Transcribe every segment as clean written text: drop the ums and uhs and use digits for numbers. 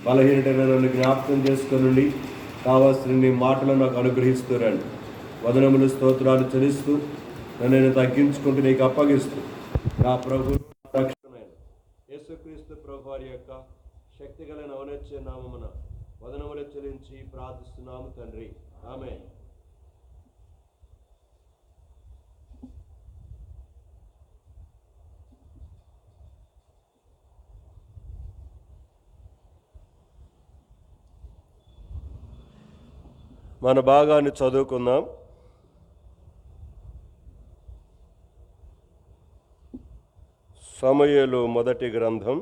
బలహీనతను నన్ను జ్ఞాపకం చేసుకొనండి. కావాల్సిన నీ మాటలు నాకు అనుగ్రహిస్తూ రండి. వదనములు స్తోత్రాలు చెల్లిస్తూ నన్ను నేను తగ్గించుకుంటూ నీకు అప్పగిస్తూ నా ప్రభు రక్షణమైన యేసుక్రీస్తు ప్రభు వారి యొక్క శక్తిగల ఔన్నత్య నామమున వదనములు చెల్లించి ప్రార్థిస్తున్నాము తండ్రి. ఆమేన్. మన భాగాన్ని చదువుకుందాం. సమూయేలు మొదటి గ్రంథం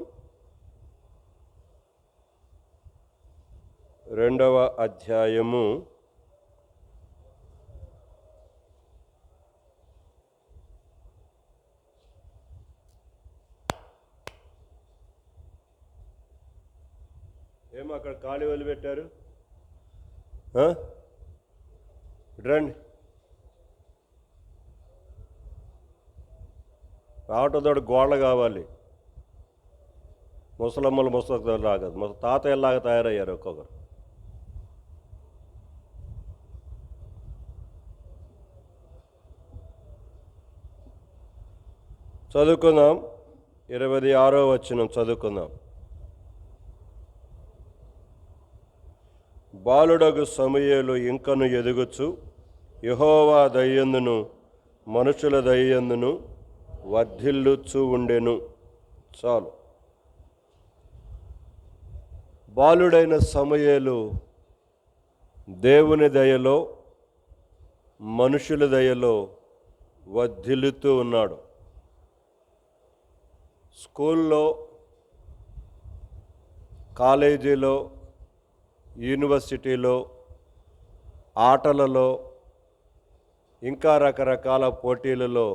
2వ అధ్యాయము 'ఏమో అక్కడ ఖాళీ వదిలిపెట్టారు? రండి, రావటంతో గోళ్ళ కావాలి. ముసలమ్మలు ముసలాగా తాతయ్యలాగా తయారయ్యారు ఒక్కొక్కరు. చదువుకుందాం. 26వ వచనం చదువుకుందాం. బాలుడగు సమూయేలు ఇంకను ఎదుగుచు యెహోవా దయయందును మనుషుల దయయందును వర్ధిల్లుచు ఉండెను. చాలు. బాలుడైన సమూయేలు దేవుని దయలో మనుషుల దయలో వర్ధిల్లుతూ ఉన్నాడు. స్కూల్లో, కాలేజీలో, యూనివర్సిటీలో, ఆటలలో, ఇంకా రకరకాల పోటీలలో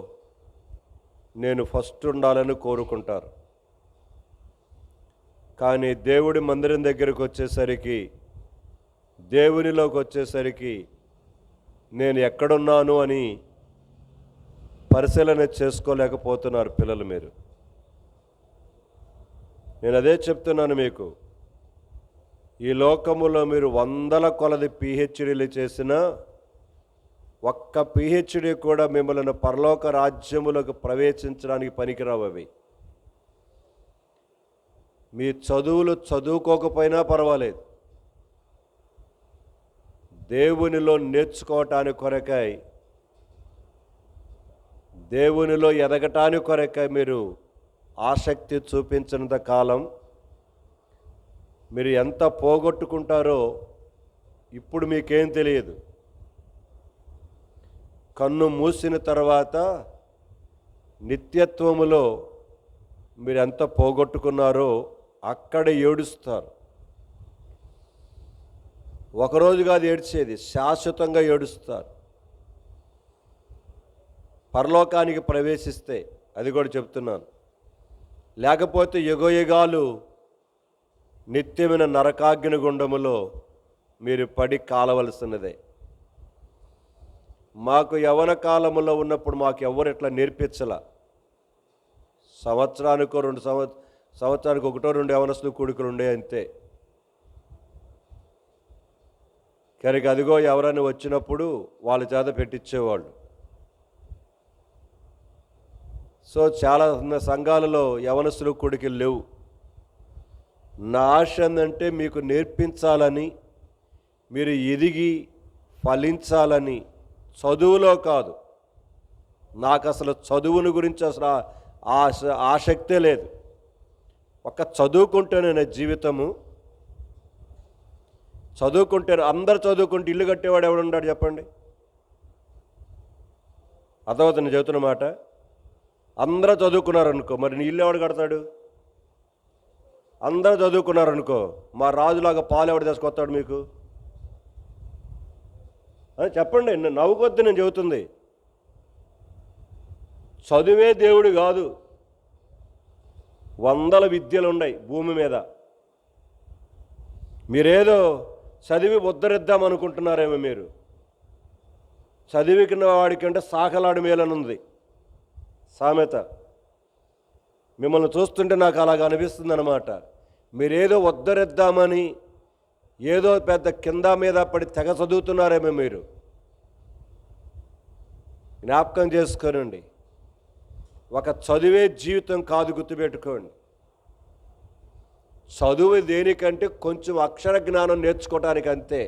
నేను ఫస్ట్ ఉండాలని కోరుకుంటారు. కానీ దేవుడి మందిరం దగ్గరికి వచ్చేసరికి, దేవునిలోకి వచ్చేసరికి నేను ఎక్కడున్నాను అని పరిశీలన చేసుకోలేకపోతున్నారు పిల్లలు. నేను అదే చెప్తున్నాను మీకు. ఈ లోకములో మీరు 100 కొలది పిహెచ్డీలు చేసినా ఒక్క పిహెచ్డీ కూడా మిమ్మల్ని పరలోక రాజ్యములకు ప్రవేశించడానికి పనికిరావు. అవి మీ చదువులు చదువుకోకపోయినా పర్వాలేదు, దేవునిలో నేర్చుకోవటానికి కొరకై, దేవునిలో ఎదగటానికి కొరకై మీరు ఆసక్తి చూపించినంత కాలం మీరు ఎంత పోగొట్టుకుంటారో ఇప్పుడు మీకేం తెలియదు. కన్ను మూసిన తర్వాత నిత్యత్వములో మీరు ఎంత పోగొట్టుకున్నారో అక్కడే ఏడుస్తారు. ఒకరోజు కాదు ఏడ్చేది, శాశ్వతంగా ఏడుస్తారు. పరలోకానికి ప్రవేశిస్తే అది కూడా చెప్తున్నాను. లేకపోతే యుగయుగాలు నిత్యమైన నరకాగ్ని గుండములో మీరు పడి కాలవలసినదే. మాకు యవ్వన కాలములో ఉన్నప్పుడు మాకు ఎవరు ఇట్లా నేర్పించలా. సంవత్సరానికి 1-2 యవనస్తులు కూడికలు ఉండే అంతే. కనుక అదిగో ఎవరైనా వచ్చినప్పుడు వాళ్ళ చేత పెట్టించేవాళ్ళు. సో చాలా సంఘాలలో యవనస్తులు కూడికలు లేవు. నా ఆశ ఏంటంటే మీకు నేర్పించాలని, మీరు ఎదిగి ఫలించాలని. చదువులో కాదు, నాకు అసలు చదువుని గురించి అసలు ఆసక్తే లేదు. ఒక్క చదువుకుంటేనే నా జీవితము. చదువుకుంటే అందరు చదువుకుంటే ఇల్లు కట్టేవాడు ఎవడున్నాడు చెప్పండి? అర్థమవుతుంది నేను చెబుతున్న మాట. అందరూ చదువుకున్నారనుకో, మరి నీ ఇల్లు ఎవడు కడతాడు? అందరూ చదువుకున్నారనుకో, మా రాజులాగా పాలు ఎవడు తీసుకొస్తాడు మీకు? చెప్పండి, నవ్వుకొద్దు నేను చెబుతుంది. చదువే దేవుడు కాదు. 100 విద్యలు ఉన్నాయి భూమి మీద. మీరేదో చదివి ఉద్ధరిద్దాం అనుకుంటున్నారేమో. మీరు చదివికిన వాడికంటే సాకలాడు మేలనుంది సామెత. మిమ్మల్ని చూస్తుంటే నాకు అలాగ అనిపిస్తుంది అన్నమాట. మీరేదో ఉద్ధరిద్దామని ఏదో పెద్ద కింద మీద పడి తెగ చదువుతున్నారేమో మీరు. జ్ఞాపకం చేసుకోనండి, ఒక చదువే జీవితం కాదు, గుర్తుపెట్టుకోండి. చదువు దేనికంటే కొంచెం అక్షర జ్ఞానం నేర్చుకోవటానికి అంతే.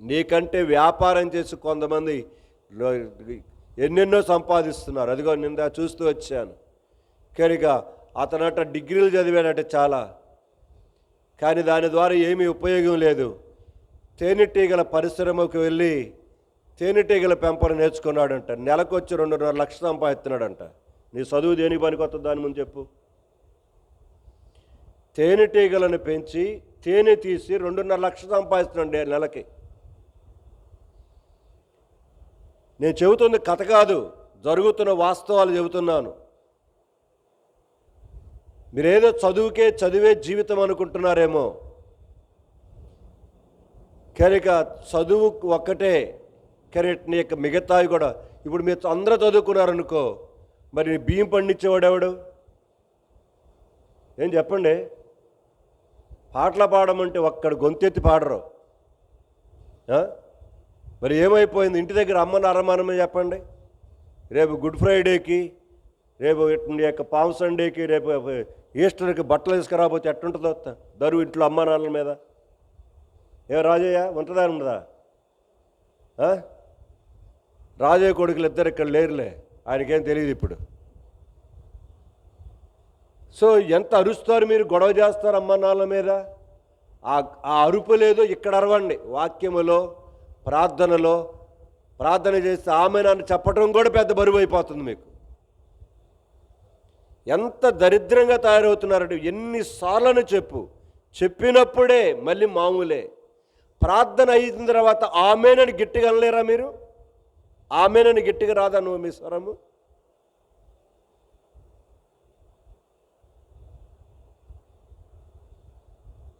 నీకంటే వ్యాపారం చేసి కొంతమంది ఎన్నెన్నో సంపాదిస్తున్నారు. అదిగో నిన్న చూస్తూ వచ్చాను. కనుక అతనట డిగ్రీలు చదివాడట చాలా, కానీ దాని ద్వారా ఏమీ ఉపయోగం లేదు. తేనెటీగల పరిశ్రమకు వెళ్ళి తేనెటీగల పెంపకం నేర్చుకున్నాడంట. నెలకు వచ్చి 2.5 లక్షలు సంపాదిస్తున్నాడంట. నీ చదువు దేనికి పనికొస్తుంది దాని ముందు చెప్పు. తేనెటీగలను పెంచి తేనె తీసి 2.5 లక్షలు సంపాదిస్తున్నాడు నెలకి. నేను చెబుతుంది కథ కాదు, జరుగుతున్న వాస్తవాలు చెబుతున్నాను. మీరేదో చదువే జీవితం అనుకుంటున్నారేమో. కనుక చదువు ఒక్కటే కరెక్ట్, నీ యొక్క మిగతావి కూడా. ఇప్పుడు మీరు అందరూ చదువుకున్నారనుకో, మరి బియ్యం పండించేవాడు ఎవడు? ఏం చెప్పండి. పాటలు పాడమంటే ఒక్కడు గొంతెత్తి పాడరు. మరి ఏమైపోయింది? ఇంటి దగ్గర అమ్మని అరమానమే చెప్పండి. రేపు గుడ్ ఫ్రైడేకి, రేపు నీ యొక్క పామ్ సండేకి, రేపు ఈస్టర్కి బట్టలు తీసుకురాబోతే ఎట్టుంటుందో దరువు ఇంట్లో అమ్మ నాన్నల మీద. రాజయ్య ఉంటుందా ఉండదా? రాజయ్య కొడుకులు ఇద్దరు ఇక్కడ లేరులే, ఆయనకేం తెలియదు ఇప్పుడు. సో ఎంత అరుస్తారు మీరు, గొడవ చేస్తారు అమ్మ నాన్నల మీద. ఆ అరుపు లేదో ఇక్కడ అరవండి. వాక్యములో ప్రార్థనలో ప్రార్థన చేస్తే ఆమె నన్ను చెప్పటం కూడా పెద్ద బరువు అయిపోతుంది మీకు. ఎంత దరిద్రంగా తయారవుతున్నారంటే ఎన్నిసార్లను చెప్పినప్పుడే మళ్ళీ మామూలే. ప్రార్థన అయిన తర్వాత ఆమెనని గట్టిగా అనలేరా మీరు? ఆమెనని గట్టిగా రాదా నువ్వు మీ స్వరము?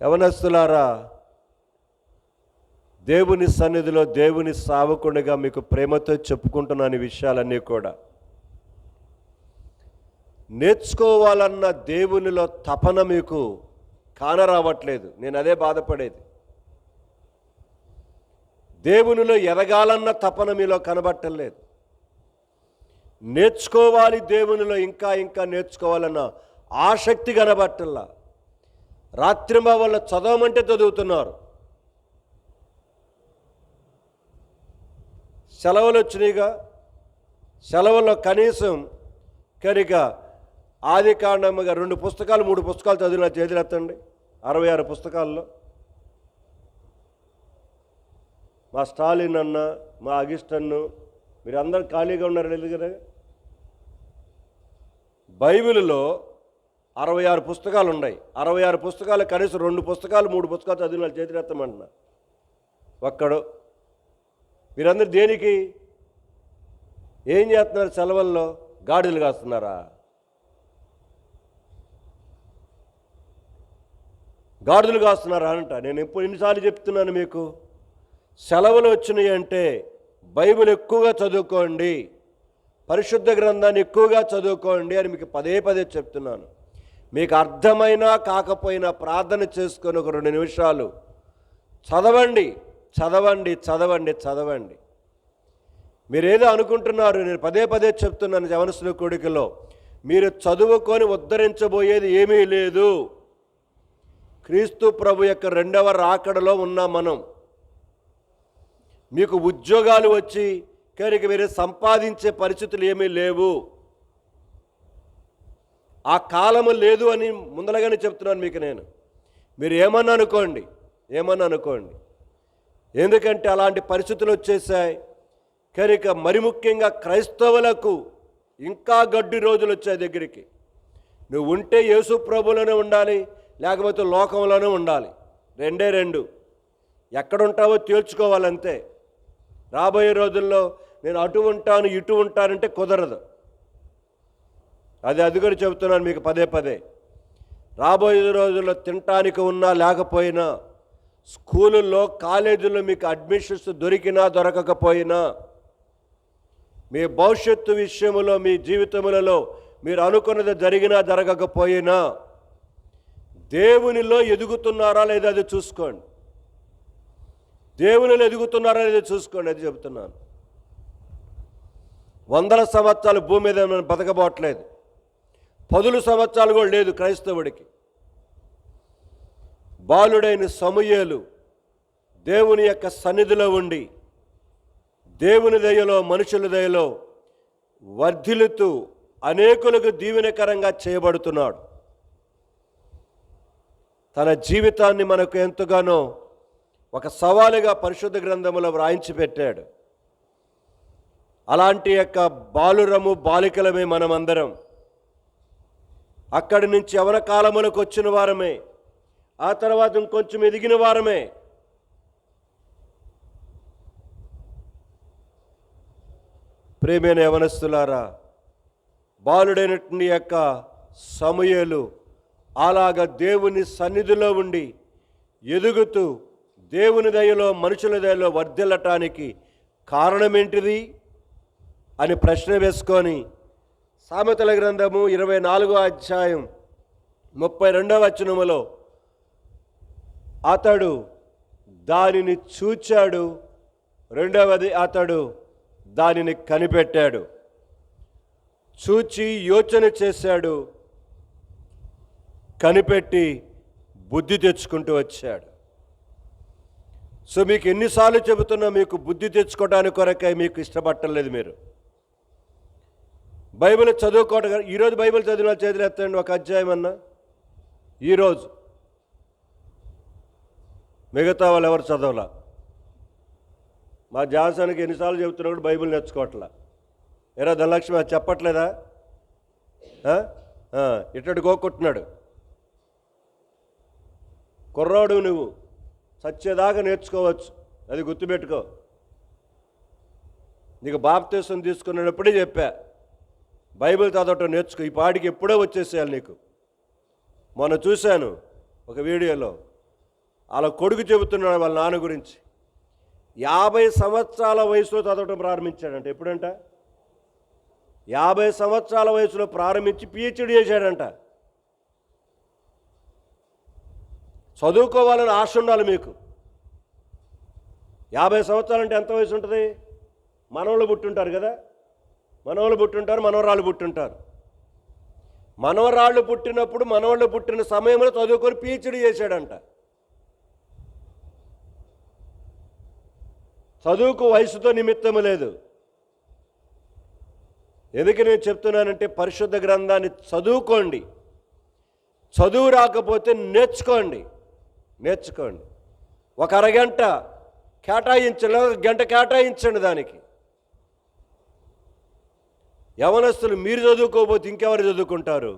యవనస్తులారా, దేవుని సన్నిధిలో దేవుని సేవకునిగా మీకు ప్రేమతో చెప్పుకుంటున్నాను ఈ విషయాలన్నీ కూడా. నేర్చుకోవాలన్న దేవునిలో తపన మీకు కానరావట్లేదు. నేను అదే బాధపడేది. దేవునిలో ఎదగాలన్న తపన మీలో కనబట్టలేదు. నేర్చుకోవాలి దేవునిలో, ఇంకా ఇంకా నేర్చుకోవాలన్న ఆసక్తి కనబట్టల్లా. రాత్రింబవళ్ళ చదవమంటే చదువుతున్నారు. సెలవులు వచ్చినాయిగా, సెలవుల్లో కనీసం కనుక ఆది కాండముగా 2 పుస్తకాలు 3 పుస్తకాలు చదివిన చేతులెత్తండి. 66 పుస్తకాల్లో మా స్టాలిన్ అన్న, మా అగిస్టన్ను, మీరు అందరు ఖాళీగా ఉన్నారు లేదు కదా. బైబిల్లో 66 పుస్తకాలు ఉన్నాయి. 66 పుస్తకాలు కనీసం 2 పుస్తకాలు 3 పుస్తకాలు చదివిన చేతులెత్తమంటున్నా. ఒక్కడు. మీరందరూ దేనికి ఏం చేస్తున్నారు? సెలవుల్లో గాడిదలు కాస్తున్నారా? గాడిదలు కాస్తున్నారా అంట. నేను ఎన్నిసార్లు చెప్తున్నాను మీకు, సెలవులు వచ్చినాయి అంటే బైబిల్ ఎక్కువగా చదువుకోండి, పరిశుద్ధ గ్రంథాన్ని ఎక్కువగా చదువుకోండి అని మీకు పదే పదే చెప్తున్నాను. మీకు అర్థమైనా కాకపోయినా ప్రార్థన చేసుకొని ఒక 2 నిమిషాలు చదవండి చదవండి చదవండి చదవండి. మీరేదో అనుకుంటున్నారు, నేను పదే పదే చెప్తున్నాను యవనస్తుల కోడికలో, మీరు చదువుకొని ఉద్ధరించబోయేది ఏమీ లేదు. క్రీస్తు ప్రభు యొక్క 2వ రాకడలో ఉన్నాం మనం. మీకు ఉద్యోగాలు వచ్చి కనుక మీరు సంపాదించే పరిస్థితులు ఏమీ లేవు. ఆ కాలము లేదు అని ముందలగానే చెప్తున్నాను మీకు నేను. మీరు ఏమన్నా అనుకోండి, ఎందుకంటే అలాంటి పరిస్థితులు వచ్చేసాయి. కనుక మరి ముఖ్యంగా క్రైస్తవులకు ఇంకా గడ్డి రోజులు వచ్చాయి దగ్గరికి. నువ్వు ఉంటే యేసు ప్రభులోనే ఉండాలి, లేకపోతే లోకంలోనే ఉండాలి. 2 ఎక్కడుంటావో తేల్చుకోవాలంతే. రాబోయే రోజుల్లో నేను అటు ఉంటాను ఇటు ఉంటానంటే కుదరదు. అది కూడా చెబుతున్నాను మీకు పదే పదే. రాబోయే రోజుల్లో తినటానికి ఉన్నా లేకపోయినా, స్కూళ్ళల్లో కాలేజీల్లో మీకు అడ్మిషన్స్ దొరికినా దొరకకపోయినా, మీ భవిష్యత్తు విషయంలో మీ జీవితములలో మీరు అనుకున్నది జరిగినా జరగకపోయినా, దేవునిలో ఎదుగుతున్నారా లేదా అది చూసుకోండి. దేవునిలో ఎదుగుతున్నారా లేదా చూసుకోండి, అది చెబుతున్నాను. 100 సంవత్సరాలు భూమి మీద మనం బతకబోట్లేదు. 10 సంవత్సరాలు కూడా లేదు క్రైస్తవుడికి. బాలుడైన సమూయేలు దేవుని యొక్క సన్నిధిలో ఉండి దేవుని దయలో మనుషుల దయలో వర్ధిల్లుతూ అనేకులకు దీవెనకరంగా చేయబడుతున్నాడు. తన జీవితాన్ని మనకు ఎంతగానో ఒక సవాలుగా పరిశుద్ధ గ్రంథములో వ్రాయించి పెట్టాడు. అలాంటి యొక్క బాలురము బాలికలమే మనమందరం. అక్కడి నుంచి యవన కాలములకు వచ్చిన వారమే, ఆ తర్వాత ఇంకొంచెం ఎదిగిన వారమే. ప్రేమైన యవనస్తులారా, బాలుడైనటువంటి యొక్క సమూయేలు అలాగా దేవుని సన్నిధిలో ఉండి ఎదుగుతూ దేవుని దయలో మనుషుల దయలో వర్ధిల్లటానికి కారణమేంటిది అని ప్రశ్న వేసుకొని సామెతల గ్రంథము 24వ అధ్యాయం 32వ వచనములో అతడు దానిని చూచాడు, రెండవది అతడు దానిని కనిపెట్టాడు. చూచి యోచన చేశాడు, కనిపెట్టి బుద్ధి తెచ్చుకుంటూ వచ్చాడు. సో మీకు ఎన్నిసార్లు చెబుతున్నా, మీకు బుద్ధి తెచ్చుకోవడానికి కొరకై మీకు ఇష్టపట్టలేదు. మీరు బైబిల్ చదువుకోవడం, ఈరోజు బైబిల్ చదివిన చేతులు ఎత్తండి, ఒక అధ్యాయం అన్నా ఈరోజు. మిగతా వాళ్ళు ఎవరు చదవలా. మా జాన్సన్కి ఎన్నిసార్లు చెబుతున్నా కూడా బైబిల్ నేర్చుకోవట్లా. ఎరా ధనలక్ష్మి అది చెప్పట్లేదా? ఇట్టడు గోకొట్టున్నాడు. కుర్రాడు నువ్వు సత్యదాకా నేర్చుకోవచ్చు, అది గుర్తుపెట్టుకో. నీకు బాప్తీసం తీసుకున్నప్పుడే చెప్పా, బైబిల్ చదవటం నేర్చుకో. ఈ పాటికి ఎప్పుడో వచ్చేసేయాలి నీకు. మొన్న చూశాను ఒక వీడియోలో, అలా కొడుకు చెబుతున్నాడు వాళ్ళ నాన్న గురించి. 50 సంవత్సరాల వయసులో చదవటం ప్రారంభించాడంట. ఎప్పుడంట? 50 సంవత్సరాల వయసులో ప్రారంభించి పిహెచ్డి చేశాడంట. చదువుకోవాలని ఆశ ఉండాలి మీకు. 50 సంవత్సరాలు అంటే ఎంత వయసు ఉంటుంది? మనవాళ్ళు పుట్టుంటారు కదా, మనవాళ్ళు పుట్టుంటారు, మనవరాళ్ళు పుట్టుంటారు. మనవరాళ్ళు పుట్టినప్పుడు మనవాళ్ళు పుట్టిన సమయంలో చదువుకొని పిహెచ్డి చేశాడంట. చదువుకు వయసుతో నిమిత్తము లేదు. ఎందుకు నేను చెప్తున్నానంటే, పరిశుద్ధ గ్రంథాన్ని చదువుకోండి. చదువు రాకపోతే నేర్చుకోండి. ఒక అరగంట కేటాయించండి, ఒక గంట కేటాయించండి దానికి. యవనస్తులు మీరు చదువుకోకపోతే ఇంకెవరు చదువుకుంటారు?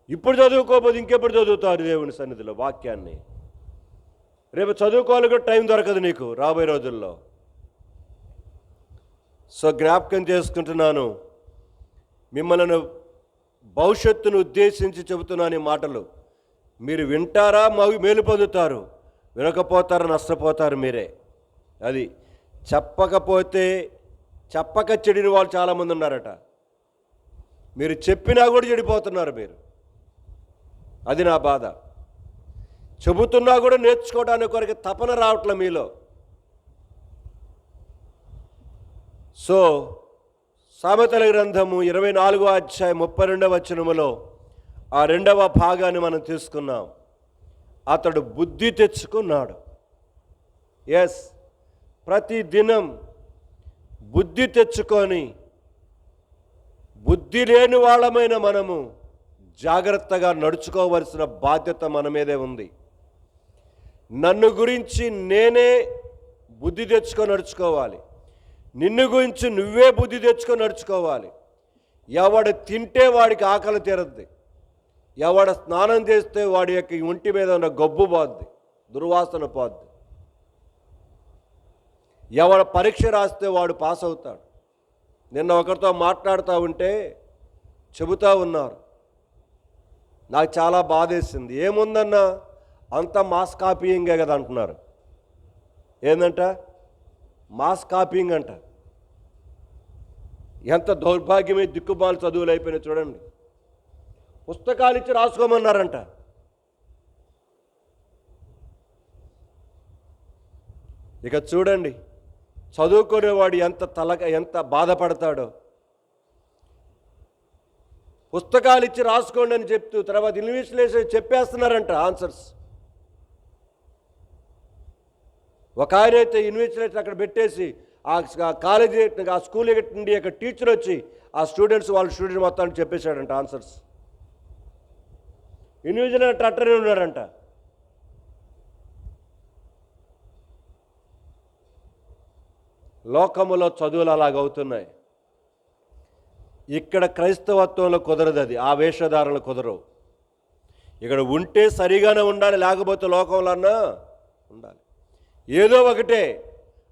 ఇప్పుడు చదువుకోకపోతే ఇంకెప్పుడు చదువుతారు దేవుని సన్నిధిలో వాక్యాన్ని? రేపు చదువుకోవాలి కూడా టైం దొరకదు నీకు రాబోయే రోజుల్లో. సో జ్ఞాపకం చేసుకుంటున్నాను, మిమ్మల్ని భవిష్యత్తును ఉద్దేశించి చెబుతున్నాను ఈ మాటలు. మీరు వింటారా మేలు పొందుతారు, వినకపోతారా నష్టపోతారు మీరే. అది చెప్పక చెడిన వాళ్ళు చాలామంది ఉన్నారట. మీరు చెప్పినా కూడా చెడిపోతున్నారు మీరు. అది నా బాధ. చెబుతున్నా కూడా నేర్చుకోవడానికి కొరకు తపన రావట్లే మీలో. సో సామెతల గ్రంథము 24వ అధ్యాయం 32వ వచనములో ఆ 2వ భాగాన్ని మనం తీసుకున్నాం. అతడు బుద్ధి తెచ్చుకున్నాడు. ఎస్, ప్రతి దినం బుద్ధి తెచ్చుకొని, బుద్ధి లేని వాళ్ళమైన మనము జాగ్రత్తగా నడుచుకోవలసిన బాధ్యత మన మీదే ఉంది. నన్ను గురించి నేనే బుద్ధి తెచ్చుకొని నడుచుకోవాలి. నిన్ను గురించి నువ్వే బుద్ధి తెచ్చుకొని నడుచుకోవాలి. ఎవడు తింటే వాడికి ఆకలి తీరద్ది, ఎవడ స్నానం చేస్తే వాడి యొక్క ఒంటి మీద ఉన్న గబ్బు పోద్ది, దుర్వాసన పోద్ది, ఎవడ పరీక్ష రాస్తే వాడు పాస్ అవుతాడు. నిన్న ఒకరితో మాట్లాడుతూ ఉంటే చెబుతూ ఉన్నారు, నాకు చాలా బాధేసింది. ఏముందన్నా, అంత మాస్ కాపీయింగే కదా అంటున్నారు. ఏందంట? మాస్ కాపీయింగ్ అంట. ఎంత దౌర్భాగ్యమే, దిక్కుమాలు చదువులు అయిపోయినాయి చూడండి. పుస్తకాలు ఇచ్చి రాసుకోమన్నారంట. ఇక చూడండి, చదువుకునేవాడు ఎంత బాధపడతాడో. పుస్తకాలు ఇచ్చి రాసుకోండి అని చెప్తూ తర్వాత ఇన్విజిలేషన్ చెప్పేస్తున్నారంట ఆన్సర్స్. ఒక ఆయన అయితే ఇన్విజిలేషన్ అక్కడ పెట్టేసి ఆ కాలేజీ ఆ స్కూల్ నుండి అక్కడ టీచర్ వచ్చి ఆ స్టూడెంట్స్ మొత్తానికి చెప్పేశాడంట ఆన్సర్స్. ఇన్విజిలేటర్ అట్టనే ఉన్నాడంట. లోకములో చదువులు అలాగవుతున్నాయి. ఇక్కడ క్రైస్తవత్వంలో కుదరదు, అది ఆ వేషధారణలు కుదరవు. ఇక్కడ ఉంటే సరిగానే ఉండాలి, లేకపోతే లోకంలో ఉండాలి. ఏదో ఒకటే,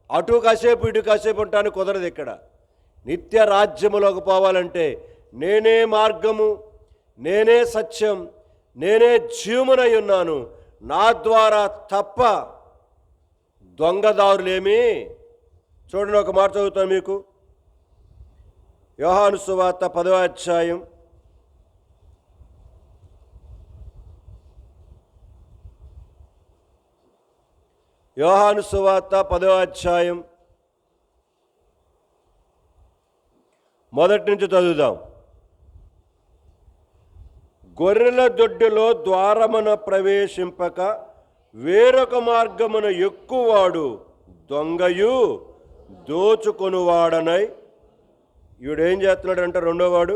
అటు కాసేపు ఇటు కాసేపు ఉంటాను కుదరదు. ఇక్కడ నిత్య రాజ్యములోకి పోవాలంటే నేనే మార్గము, నేనే సత్యం, నేనే జీవమునై ఉన్నాను, నా ద్వారా తప్ప దొంగదారులేమి. చూడండి, ఒక మాట చదువుతాను మీకు. యోహాను సువార్త 10వ అధ్యాయం యోహాను సువార్త 10వ అధ్యాయం మొదటి నుంచి చదువుదాం. గొర్రెల దొడ్డిలో ద్వారమున ప్రవేశింపక వేరొక మార్గమున ఎక్కువాడు దొంగయు దోచుకొనువాడనై. వీడేం చేస్తున్నాడంటే రెండోవాడు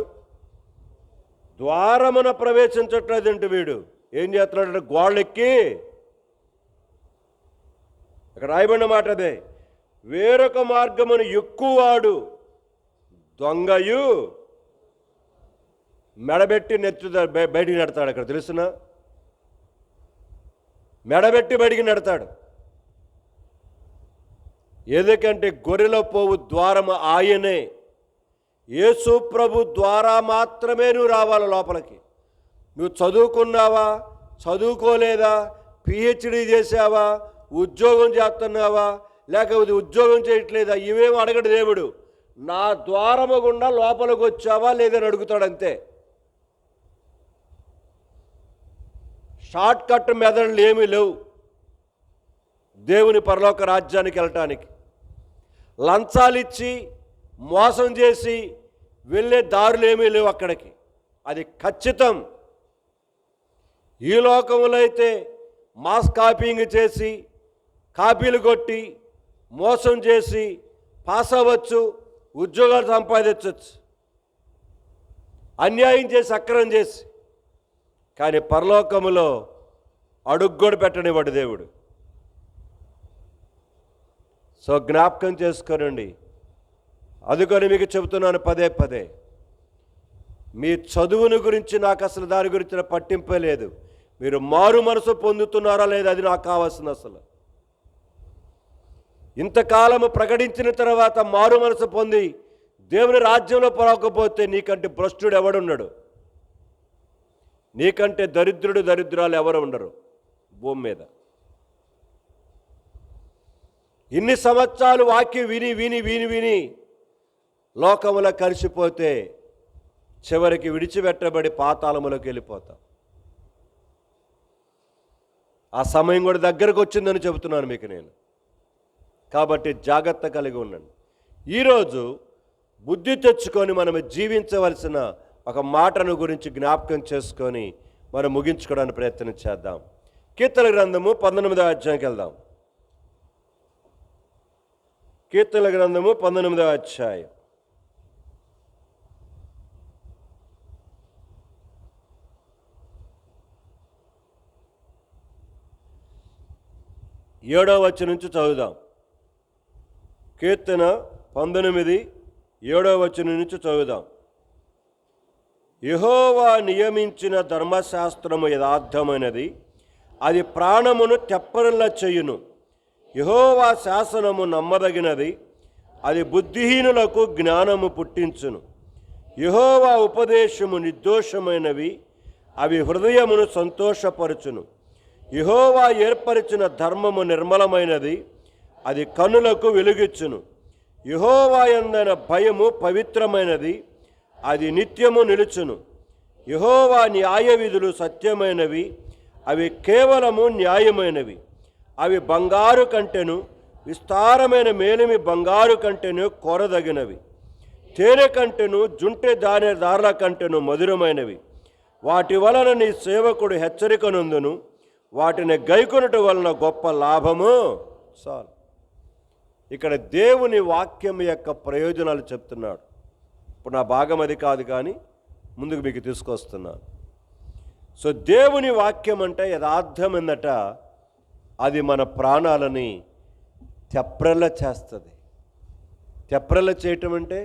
ద్వారమున ప్రవేశించట్లేదంటే వీడు ఏం చేస్తున్నాడంటే గోళ్ళెక్కి, ఇక్కడ రాయబడిన మాట అదే, వేరొక మార్గమును ఎక్కువాడు దొంగయు మెడబెట్టి బయటికి నెడతాడు. అక్కడ తెలుసునా, మెడబెట్టి బయటికి నెడతాడు. ఎందుకంటే గొర్రెల పోవు ద్వారము ఆయనే. యేసు ప్రభు ద్వారా మాత్రమే నువ్వు రావాలి లోపలికి. నువ్వు చదువుకున్నావా, చదువుకోలేదా, పిహెచ్డి చేసావా, ఉద్యోగం చేస్తున్నావా, లేకపోతే ఉద్యోగం చేయట్లేదా, ఇవేమో అడగడు దేవుడు. నా ద్వారము గుండా లోపలికి వచ్చావా లేదని అడుగుతాడు అంతే. షార్ట్ కట్ మెథడ్లు ఏమీ లేవు దేవుని పరలోక రాజ్యానికి వెళ్ళటానికి. లంచాలిచ్చి మోసం చేసి వెళ్ళే దారులు ఏమీ లేవు అక్కడికి, అది ఖచ్చితం. ఈ లోకంలో అయితే మాస్ కాపీయింగ్ చేసి, కాపీలు కొట్టి, మోసం చేసి పాస్ అవ్వచ్చు, ఉద్యోగాలు సంపాదించవచ్చు, అన్యాయం చేసి అక్రమం చేసి. కానీ పరలోకములో అడుగ్గొడు పెట్టనివ్వడు దేవుడు. సో జ్ఞాపకం చేసుకోనండి. అందుకని మీకు చెబుతున్నాను పదే పదే, మీ చదువుని గురించి నాకు అసలు దాని గురించి పట్టింపే లేదు. మీరు మారు మనసు పొందుతున్నారా లేదా, అది నాకు కావాల్సింది. అసలు ఇంతకాలము ప్రకటించిన తర్వాత మారు మనసు పొంది దేవుని రాజ్యంలో పోకపోతే నీకంటే భ్రష్టుడు ఎవడున్నాడు? నీకంటే దరిద్రాలు ఎవరు ఉండరు భూమి మీద. ఇన్ని సంవత్సరాలు వాక్యం విని విని విని విని లోకములో కలిసిపోతే చివరికి విడిచిపెట్టబడి పాతాళములోకి వెళ్ళిపోతాం. ఆ సమయం కూడా దగ్గరకు వచ్చిందని చెబుతున్నాను మీకు నేను. కాబట్టి జాగ్రత్త కలిగి ఉండండి. ఈరోజు బుద్ధి తెచ్చుకొని మనం జీవించవలసిన ఒక మాటను గురించి జ్ఞాపకం చేసుకొని మనం ముగించుకోవడానికి ప్రయత్నం చేద్దాం. కీర్తన గ్రంథము 19వ అధ్యాయంకి వెళ్దాం. కీర్తన గ్రంథము 19వ అధ్యాయం 7వ వచనం నుంచి చదువుదాం. కీర్తన 19 7వ వచనం నుంచి చదువుదాం. యెహోవా నియమించిన ధర్మశాస్త్రము యథార్థమైనది, అది ప్రాణమును తెప్పరిల్ల చేయును. యెహోవా శాసనము నమ్మదగినది, అది బుద్ధిహీనులకు జ్ఞానము పుట్టించును. యెహోవా ఉపదేశము నిర్దోషమైనవి, అవి హృదయమును సంతోషపరచును. యెహోవా ఏర్పరిచిన ధర్మము నిర్మలమైనది, అది కన్నులకు వెలుగిచ్చును. యెహోవా యందైన భయము పవిత్రమైనది, అది నిత్యము నిలుచును. యెహోవా న్యాయ విధులు సత్యమైనవి, అవి కేవలము న్యాయమైనవి. అవి బంగారు కంటెను, విస్తారమైన మేలిమి బంగారు కంటెను కోరదగినవి. తేనె కంటెను, జుంటె దారల కంటెను మధురమైనవి. వాటి వలన నీ సేవకుడు హెచ్చరిక నొందును, వాటిని గైకొనుట వలన గొప్ప లాభము. చాలు. ఇక్కడ దేవుని వాక్యం యొక్క ప్రయోజనాలు చెప్తున్నాడు. ఇప్పుడు నా భాగం అది కాదు, కానీ ముందుకు మీకు తీసుకొస్తున్నాను. సో దేవుని వాక్యం అంటే యథార్థమైందట, అది మన ప్రాణాలని తెప్రెల్ల చేస్తుంది. తెప్రెల్ల చేయటం అంటే,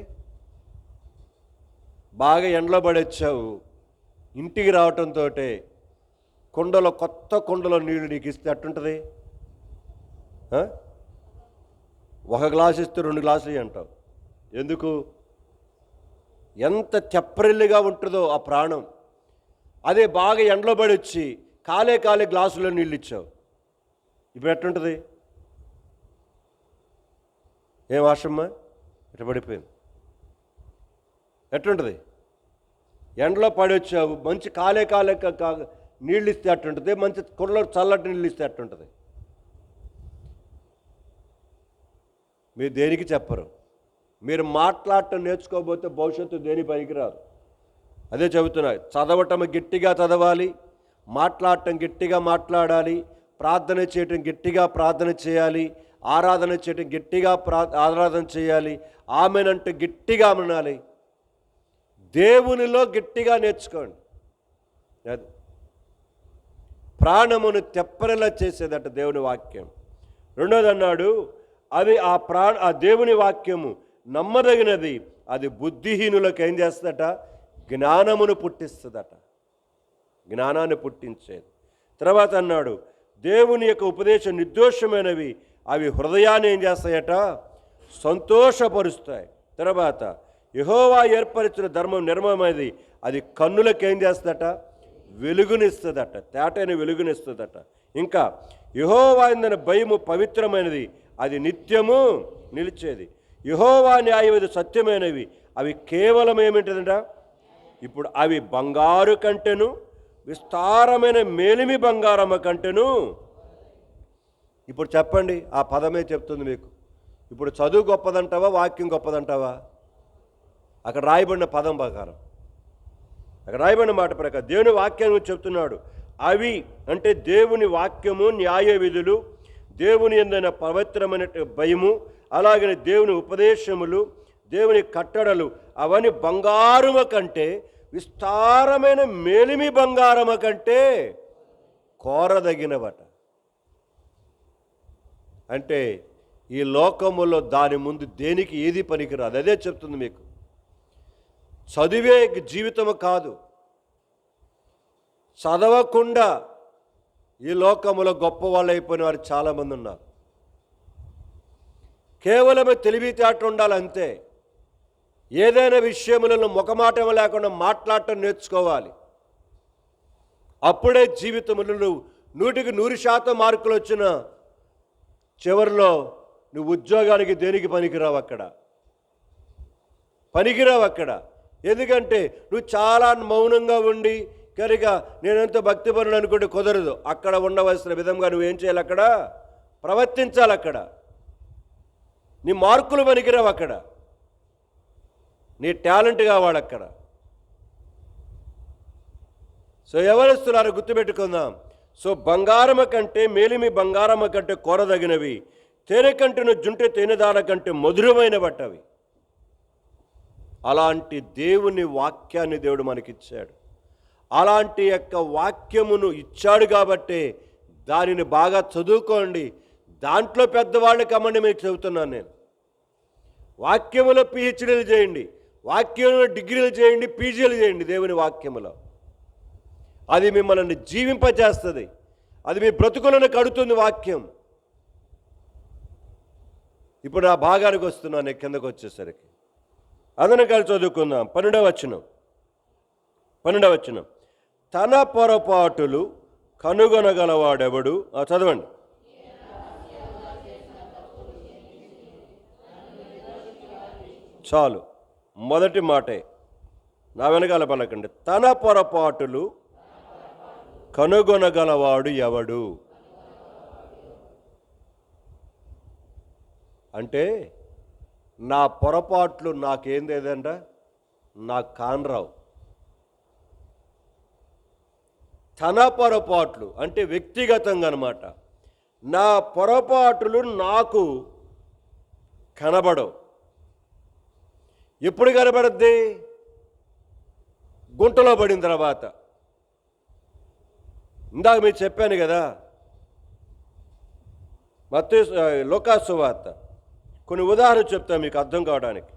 బాగా ఎండలో పడొచ్చావు, ఇంటికి రావటంతో కొత్త కుండలో నీళ్ళు నీకు ఇస్తే అట్టుంటుంది. ఒక గ్లాసు ఇస్తే 2 గ్లాసులు అంటావు. ఎందుకు? ఎంత తెప్రెల్లిగా ఉంటుందో ఆ ప్రాణం. అదే బాగా ఎండలో పడి వచ్చి కాలే గ్లాసులో నీళ్ళు ఇచ్చావు, ఇప్పుడు ఎట్టుంటుంది? ఏం ఆశమ్మా ఇట్లా పడిపోయింది, ఎట్టుంటుంది? ఎండలో పడి వచ్చావు, మంచి కాలే నీళ్ళు ఇస్తే అట్టుంటుంది, మంచి కుండలో చల్లటి నీళ్ళు ఇస్తే అట్టుంటుంది. మీరు దేనికి చెప్పరు. మీరు మాట్లాడటం నేర్చుకోకపోతే భవిష్యత్తు దేని పనికిరాదు. అదే చెబుతున్నా, చదవటం గట్టిగా చదవాలి, మాట్లాడటం గట్టిగా మాట్లాడాలి, ప్రార్థన చేయటం గట్టిగా ప్రార్థన చేయాలి, ఆరాధన చేయటం గట్టిగా ఆరాధన చేయాలి, ఆమెనంటే గట్టిగా అనాలి. దేవునిలో గట్టిగా నేర్చుకోండి. అది ప్రాణమును తెప్పరెలా చేసేదట దేవుని వాక్యం. రెండోది అన్నాడు, అది ఆ దేవుని వాక్యము నమ్మదగినది, అది బుద్ధిహీనులకు ఏం చేస్తుందట? జ్ఞానమును పుట్టిస్తుందట, జ్ఞానాన్ని పుట్టించేది. తర్వాత అన్నాడు, దేవుని యొక్క ఉపదేశం నిర్దోషమైనవి, అవి హృదయాన్ని ఏం చేస్తాయట? సంతోషపరుస్తాయి. తర్వాత యెహోవా ఏర్పరిచిన ధర్మం నిర్మమైనది, అది కన్నులకు ఏం చేస్తుందట? వెలుగునిస్తుందట, తేటైన వెలుగునిస్తుందట. ఇంకా యెహోవా యందలి భయము పవిత్రమైనది, అది నిత్యము నిలిచేది. యెహోవా న్యాయవిధి సత్యమైనవి, అవి కేవలం ఏమిటంట? ఇప్పుడు అవి బంగారు కంటెను, విస్తారమైన మేలిమి బంగారము కంటెను. ఇప్పుడు చెప్పండి, ఆ పదమే చెప్తుంది మీకు. ఇప్పుడు చదువు గొప్పదంటావా, వాక్యం గొప్పదంటావా? అక్కడ రాయబడిన పదం ప్రకారం, అక్కడ రాయబడిన మాట ప్రకారం దేవుని వాక్యాన్ని చెప్తున్నాడు. అవి అంటే దేవుని వాక్యము, న్యాయ విధులు, దేవుని యందైన పవిత్రమైన భయము, అలాగనే దేవుని ఉపదేశములు, దేవుని కట్టడలు, అవన్నీ బంగారము కంటే, విస్తారమైన మేలిమి బంగారము కంటే కోరదగినవట. అంటే ఈ లోకములో దాని ముందు దేనికి ఏది పనికిరాదు. అదే చెప్తుంది మీకు. చదివే జీవితము కాదు, చదవకుండా ఈ లోకములో గొప్ప వాళ్ళు అయిపోయిన వారు చాలామంది ఉన్నారు. కేవలమే తెలివితేట ఉండాలి అంతే. ఏదైనా విషయములను ముఖమాటం లేకుండా మాట్లాడటం నేర్చుకోవాలి. అప్పుడే జీవితంలో 100% మార్కులు వచ్చిన చివరిలో నువ్వు ఉద్యోగానికి దేనికి పనికిరావు, అక్కడ పనికిరావు అక్కడ. ఎందుకంటే నువ్వు చాలా మౌనంగా ఉండి కనుక నేనెంతో భక్తిపరుడు అనుకుంటే కుదరదు. అక్కడ ఉండవలసిన విధంగా నువ్వేం చేయాలి? అక్కడ ప్రవర్తించాలి. అక్కడ నీ మార్కులు పనికిరావు, అక్కడ నీ టాలెంట్ కావాలి అక్కడ. సో ఎవరిస్తున్నారు గుర్తుపెట్టుకుందాం. సో బంగారము కంటే, మేలిమి బంగారము కంటే కోరదగినవి, తేనె కంటెను, జుంటె తేనెదార కంటే మధురమైన బట్టవి. అలాంటి దేవుని వాక్యాన్ని దేవుడు మనకిచ్చాడు. అలాంటి యొక్క వాక్యమును ఇచ్చాడు కాబట్టే దానిని బాగా చదువుకోండి. దాంట్లో పెద్దవాళ్ళకి అమ్మని మీకు చెబుతున్నాను నేను. వాక్యములో పిహెచ్డీలు చేయండి, వాక్యంలో డిగ్రీలు చేయండి, పీజీలు చేయండి. దేవుని వాక్యములో అది మిమ్మల్ని జీవింపజేస్తుంది. అది మీ బ్రతుకులను కడుతుంది వాక్యం. ఇప్పుడు ఆ భాగానికి వస్తున్నాను, కిందకు వచ్చేసరికి అదన కలిసి చదువుకుందాం. 12వ వచనం. తన పొరపాటులు కనుగొనగలవాడెవడు? చదవండి. చాలు, మొదటి మాటే. నా వెనకాల పలకండి. తన పొరపాటులు కనుగొనగలవాడు ఎవడు? అంటే నా పొరపాట్లు నాకేం లేదంట, నాకు కానరావు. తన పొరపాట్లు అంటే వ్యక్తిగతంగా అన్నమాట. నా పొరపాట్లు నాకు కనబడవు. ఎప్పుడు కనబడద్ది? గుంటలో పడిన తర్వాత. ఇందాక మీరు చెప్పాను కదా, లూకా సువార్త కొన్ని ఉదాహరణలు చెప్తాను మీకు అర్థం కావడానికి.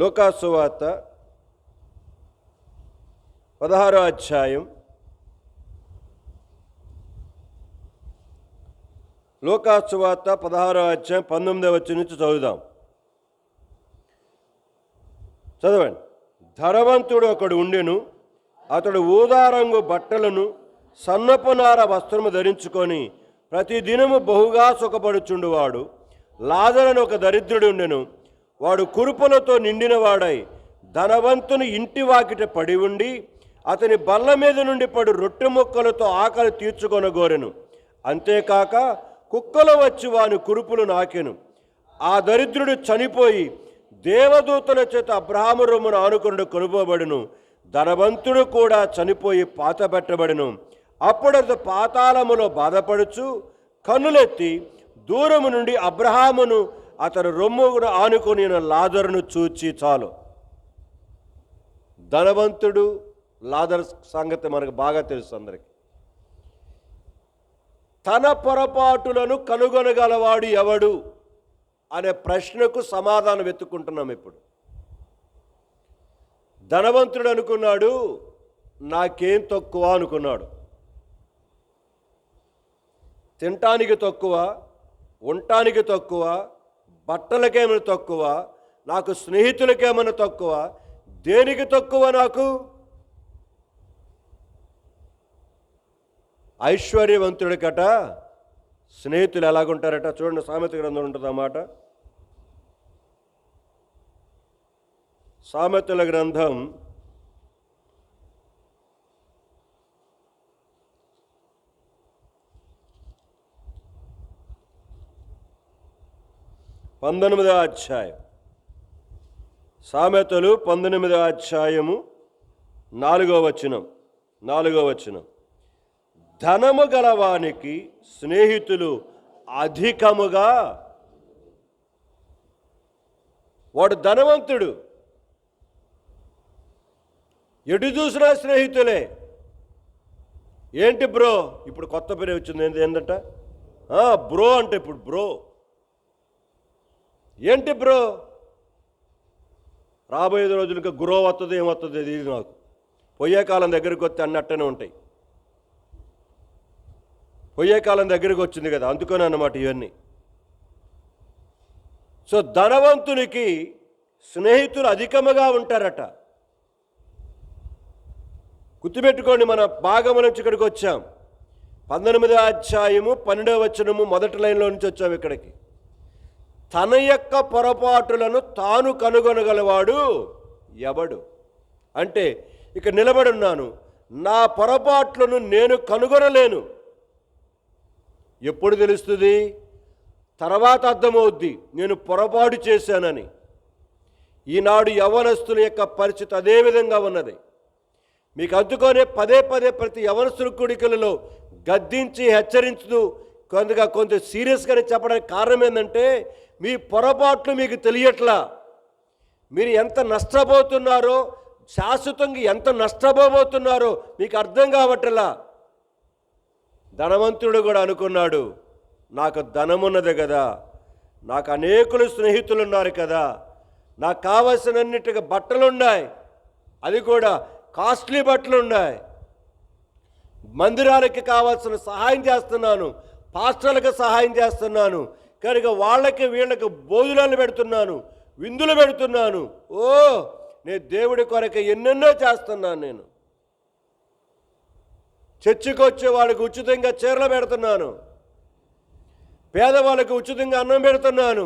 లూకా సువార్త 16వ అధ్యాయం, లూకా సువార్త 16వ అధ్యాయం 19వ వచనం నుంచి చదువుదాం. చదవండి. ధనవంతుడు ఒకడు ఉండెను. అతడు ఊదారంగు బట్టలను సన్నపునార వస్త్రము ధరించుకొని ప్రతిదినము బహుగా సుఖపడుచుండువాడు. లాజరును ఒక దరిద్రుడు ఉండెను. వాడు కురుపులతో నిండినవాడై ధనవంతుని ఇంటి వాకిట పడి ఉండి అతని బల్ల మీద నుండి పడు రొట్టె ముక్కలతో ఆకలి తీర్చుకొనగోరెను. అంతేకాక కుక్కలు వచ్చి వాని కురుపులు నాకెను. ఆ దరిద్రుడు చనిపోయి దేవదూతల చేత అబ్రహాము రొమ్మున ఆనుకొనుడు కొనుపోబడును. ధనవంతుడు కూడా చనిపోయి పాత పెట్టబడును. అప్పుడతడు పాతాళములో బాధపడుచు కన్నులెత్తి దూరము నుండి అబ్రహామును అతడు రొమ్మున ఆనుకొని లాజరును చూచి చాలు. ధనవంతుడు లాజరు సంగతి మనకు బాగా తెలుసు అందరికి. తన పొరపాటులను కనుగొనగలవాడు ఎవడు అనే ప్రశ్నకు సమాధానం వెతుక్కుంటున్నాం ఇప్పుడు. ధనవంతుడు అనుకున్నాడు నాకేం తక్కువ అనుకున్నాడు. తినటానికి తక్కువ, ఉండటానికి తక్కువ, బట్టలకేమైనా తక్కువ, నాకు స్నేహితులకేమైనా తక్కువ, దేనికి తక్కువ నాకు? ఐశ్వర్యవంతుడికట స్నేహితులు ఎలాగుంటారట చూడండి. సామెత గ్రంథం ఉంటుంది అన్నమాట. సామెతల గ్రంథం 19వ అధ్యాయం. సామెతలు 19వ అధ్యాయము 4వ వచనం. ధనము గలవానికి స్నేహితులు అధికముగా. వాడు ధనవంతుడు, ఎటు చూసినా స్నేహితులే. ఏంటి బ్రో, ఇప్పుడు కొత్త పేరు వచ్చింది ఏంటంట, బ్రో అంటే ఇప్పుడు బ్రో. ఏంటి బ్రో? రాబోయే రోజులు ఇంకా గురో వస్తుంది, ఏమవుతుంది ఇది నాకు. పోయే కాలం దగ్గరికి వస్తే అన్నట్టనే ఉంటాయి. పోయే కాలం దగ్గరికి వచ్చింది కదా, అందుకని అన్నమాట ఇవన్నీ. సో ధనవంతునికి స్నేహితులు అధికముగా ఉంటారట. గుర్తుపెట్టుకోండి, మన భాగము నుంచి ఇక్కడికి వచ్చాం. 19వ అధ్యాయము 12వ వచనము మొదటి లైన్లో నుంచి వచ్చాము ఇక్కడికి. తన యొక్క పొరపాటులను తాను కనుగొనగలవాడు ఎవడు? అంటే ఇక నిలబడున్నాను, నా పొరపాట్లను నేను కనుగొనలేను. ఎప్పుడు తెలుస్తుంది? తర్వాత అర్థమవుద్ది నేను పొరపాటు చేశానని. ఈనాడు యవ్వనస్తుల యొక్క పరిస్థితి అదే విధంగా ఉన్నది. మీకు అందుకనే పదే ప్రతి యవ్వనస్తుల కూడికలలో గద్దించి హెచ్చరించదు, కొంత సీరియస్గానే చెప్పడానికి కారణం ఏంటంటే మీ పొరపాట్లు మీకు తెలియట్లా. మీరు ఎంత నష్టపోతున్నారో, శాశ్వతంగా ఎంత నష్టపోబోతున్నారో మీకు అర్థం కావట్లా. ధనవంతుడు కూడా అనుకున్నాడు, నాకు ధనమున్నది కదా, నాకు అనేకులు స్నేహితులు ఉన్నారు కదా, నాకు కావలసినన్నిటిగా బట్టలున్నాయి, అది కూడా కాస్ట్లీ బట్టలు ఉన్నాయి, మందిరాలకి కావాల్సిన సహాయం చేస్తున్నాను, పాస్టర్లకు సహాయం చేస్తున్నాను, కనుక వాళ్ళకి వీళ్ళకి భోజనాలు పెడుతున్నాను, విందులు పెడుతున్నాను. నేను దేవుడి కొరకు ఎన్నెన్నో చేస్తున్నాను. నేను చర్చికి వచ్చే వాళ్ళకి ఉచితంగా చీరలు పెడుతున్నాను, పేదవాళ్ళకి ఉచితంగా అన్నం పెడుతున్నాను,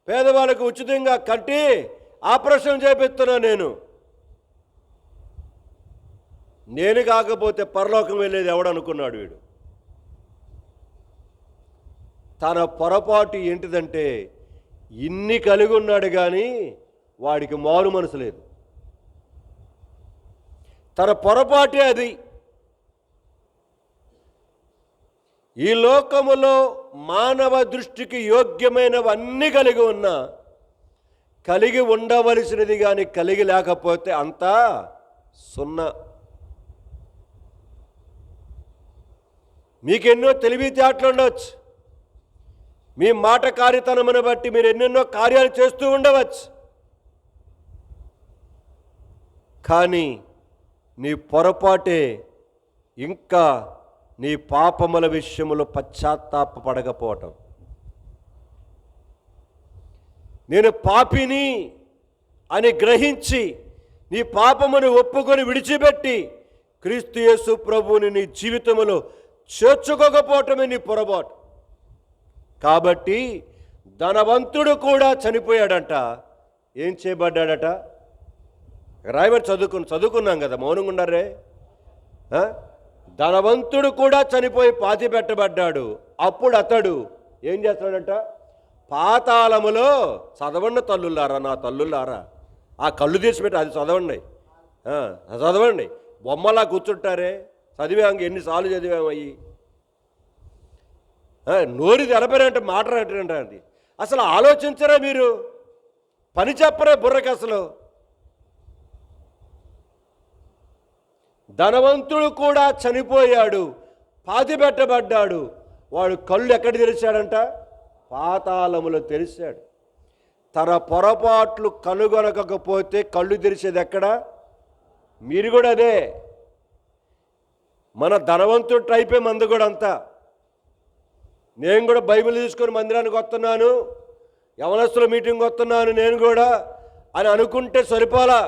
పేదవాళ్ళకు ఉచితంగా కట్టి ఆపరేషన్ చేపిస్తున్నా నేను కాకపోతే పరలోకం వెళ్ళేది ఎవడనుకున్నాడు వీడు. తన పొరపాటు ఏంటిదంటే ఇన్ని కలిగి ఉన్నాడు కానీ వాడికి మారు మనసు లేదు. తన పొరపాటే అది. ఈ లోకములో మానవ దృష్టికి యోగ్యమైనవన్నీ కలిగి ఉన్నా, కలిగి ఉండవలసినది కానీ కలిగి లేకపోతే అంతా సున్నా. మీకెన్నో తెలివితేటలు ఉండవచ్చు, మీ మాట కార్యతనమును బట్టి మీరు ఎన్నెన్నో కార్యాలు చేస్తూ ఉండవచ్చు, కానీ నీ పొరపాటే ఇంకా నీ పాపముల విషయములో పశ్చాత్తాపపడకపోవటం. నేను పాపిని అని గ్రహించి నీ పాపమును ఒప్పుకొని విడిచిపెట్టి క్రీస్తు యేసు ప్రభువుని నీ జీవితంలో చేర్చుకోకపోవటమే నీ పొరపాటు. కాబట్టి ధనవంతుడు కూడా చనిపోయాడంట. ఏం చేయబడ్డాడట? రాయబడి చదువుకున్నాం కదా, మౌనంగా ఉన్నారే. ధనవంతుడు కూడా చనిపోయి పాతి పెట్టబడ్డాడు. అప్పుడు అతడు ఏం చేస్తాడంట? పాతాళములో, చదవండి తల్లులారా, నా తల్లులారా, ఆ కళ్ళు తీసిపెట్టి అది చదవండి, చదవండి. బొమ్మలా కూర్చుంటారే, చదివాం ఎన్నిసార్లు చదివామయ్యి. నోరు తెలపరంటే మాట్లాడటంటే అది అసలు ఆలోచించరా మీరు? పని చెప్పరే బుర్రకి అసలు. ధనవంతుడు కూడా చనిపోయాడు, పాతి పెట్టబడ్డాడు. వాడు కళ్ళు ఎక్కడ తెరిచాడంట? పాతాళములో తెరిచాడు. తన పొరపాట్లు కనుగొనకపోతే కళ్ళు తెరిచేది ఎక్కడ? మీరు కూడా అదే. మన ధనవంతుడు టైపే మంది కూడా అంతా. నేను కూడా బైబిల్ తీసుకొని మందిరానికి వస్తున్నాను, యవనస్తుల మీటింగ్ వస్తున్నాను నేను కూడా అని అనుకుంటే సరిపోలా.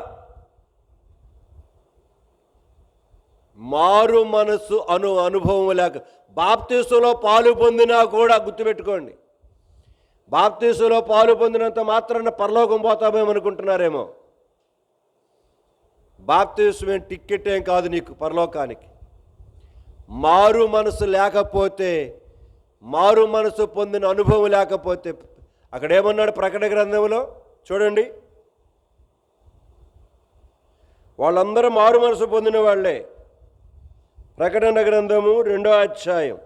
మారు మనసు అనుభవం లేక బాప్తీసులో పాలు పొందినా కూడా గుర్తుపెట్టుకోండి, బాప్తీసులో పాలు పొందినంత మాత్రాన పరలోకం పోతామేమనుకుంటున్నారేమో. బాప్తీసమే టిక్కెట్ ఏం కాదు నీకు పరలోకానికి. మారు మనసు లేకపోతే, మారు మనసు పొందిన అనుభవం లేకపోతే, అక్కడ ఏమన్నాడు ప్రకటన గ్రంథంలో చూడండి, వాళ్ళందరూ మారు మనసు పొందిన వాళ్ళే. ప్రకటన గ్రంథము 2వ అధ్యాయం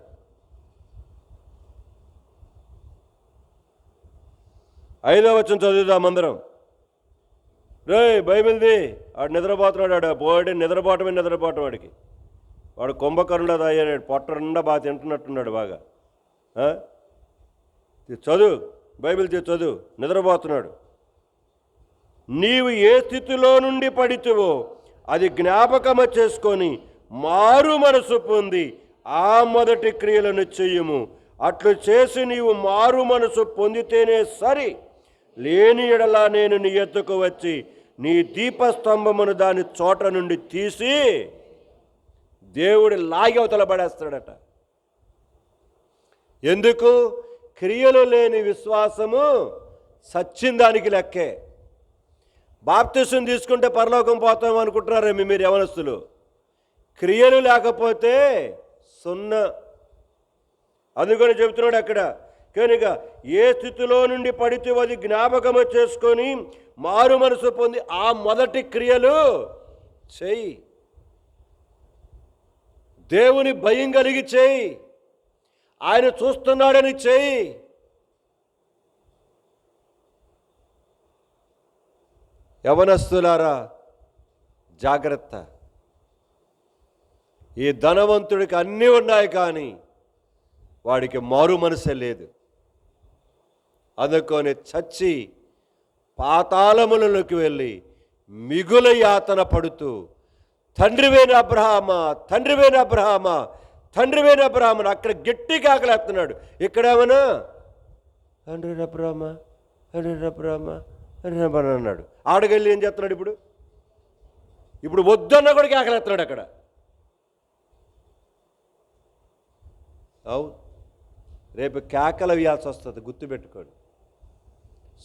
5వ వచనం చదువుదాం అందరం. రే బైబిల్ది, ఆడు నిద్రపోతున్నాడు, ఆడు పోయాడు, నిద్రపోవటం వాడికి. వాడు కుంభకర్ణుడు అయ్యాడు, పొట్ట నిండా బాగా తింటున్నట్టున్నాడు బాగా. చదువు, బైబిల్ చదువు, నిద్రపోతున్నాడు. నీవు ఏ స్థితిలో నుండి పడితివో అది జ్ఞాపకము చేసుకొని మారు మనసు పొంది ఆ మొదటి క్రియలను చెయ్యము. అట్లు చేసి నీవు మారు మనసు పొందితేనే సరి, లేని ఎడలా నేను నీ ఎద్దుకు వచ్చి నీ దీపస్తంభమును దాని చోట నుండి తీసి దేవుడు లాగి అవతల పడేస్తాడట. ఎందుకు? క్రియలు లేని విశ్వాసము సచ్చిన దానికి లెక్కే. బాప్తిసం తీసుకుంటే పరలోకం పోతాం అనుకుంటున్నారేమి మీరు యవనస్తులు? క్రియలు లేకపోతే సున్నా. అందుకని చెబుతున్నాడు అక్కడ, కనుక ఏ స్థితిలో నుండి పడితే అది జ్ఞాపకము చేసుకొని మారు మనసు పొంది ఆ మొదటి క్రియలు చెయ్యి. దేవుని భయం కలిగి చెయ్యి, ఆయన చూస్తున్నాడని చెయ్యి. యవనస్తులారా జాగ్రత్త. ఈ ధనవంతుడికి అన్నీ ఉన్నాయి కానీ వాడికి మారు మనసే లేదు. అందుకొని చచ్చి పాతాళములలోకి వెళ్ళి మిగుల యాతన పడుతూ తండ్రివైన అబ్రహామా, తండ్రివైన అబ్రహామా, తండ్రివైన అబ్రహామని అక్కడ గట్టిగా ఆకలేస్తున్నాడు. ఇక్కడేమన్నా తండ్రివైన అబ్రహామా, తండ్రివైన అబ్రహామా అని అన్నాడు. ఆడగల్లి ఏం చేస్తున్నాడు ఇప్పుడు వద్దన్న కూడా ఆకలేస్తున్నాడు అక్కడ. అవు రేపు కేకలు వేయాల్సి వస్తుంది, గుర్తుపెట్టుకోండి.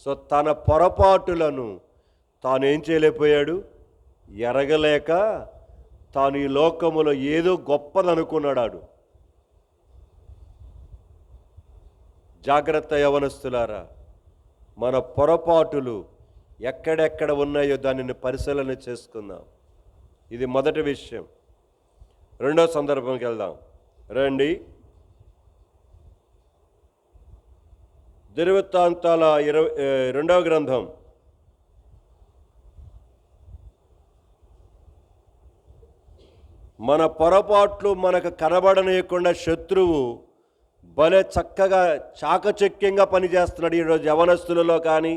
సో తన పొరపాటులను తాను ఏం చేయలేకపోయాడు, ఎరగలేక తాను ఈ లోకములో ఏదో గొప్పదనుకున్నాడు. జాగ్రత్త యవనస్తులారా, మన పొరపాటులు ఎక్కడెక్కడ ఉన్నాయో దానిని పరిశీలన చేసుకుందాం. ఇది మొదటి విషయం. రెండో సందర్భంకి వెళ్దాం రండి. దినవృత్తాంతాల 22వ గ్రంథం 'మన పొరపాట్లు మనకు కనబడనీయకుండా శత్రువు భలే చక్కగా చాకచక్యంగా పనిచేస్తున్నాడు. ఈరోజు యవనస్తులలో కానీ,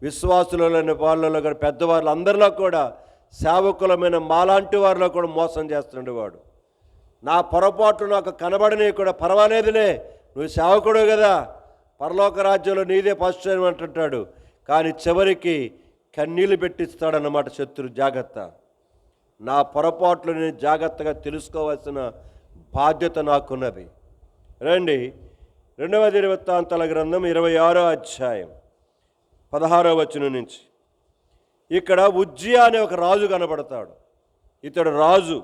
విశ్వాసులలో వాళ్ళలో కానీ, పెద్దవాళ్ళు అందరిలో కూడా, సేవకులమైన మాలాంటి వారిలో కూడా మోసం చేస్తున్నాడు వాడు. నా పొరపాట్లు నాకు కనబడనీయకుండా, పర్వాలేదులే నువ్వు సేవకుడు కదా, పరలోక రాజ్యంలో నీదే ఫస్ట్ అంటుంటాడు. కానీ చివరికి కన్నీళ్ళు పెట్టిస్తాడన్నమాట శత్రు. జాగ్రత్త, నా పొరపాట్లు నేను జాగ్రత్తగా తెలుసుకోవాల్సిన బాధ్యత నాకున్నది. రండి, 2వ దినవృత్తాంతాల గ్రంథం 26వ అధ్యాయం 16వ వచనం నుంచి. ఇక్కడ ఉజ్జియా అనే ఒక రాజు కనబడతాడు. ఇతడు రాజు,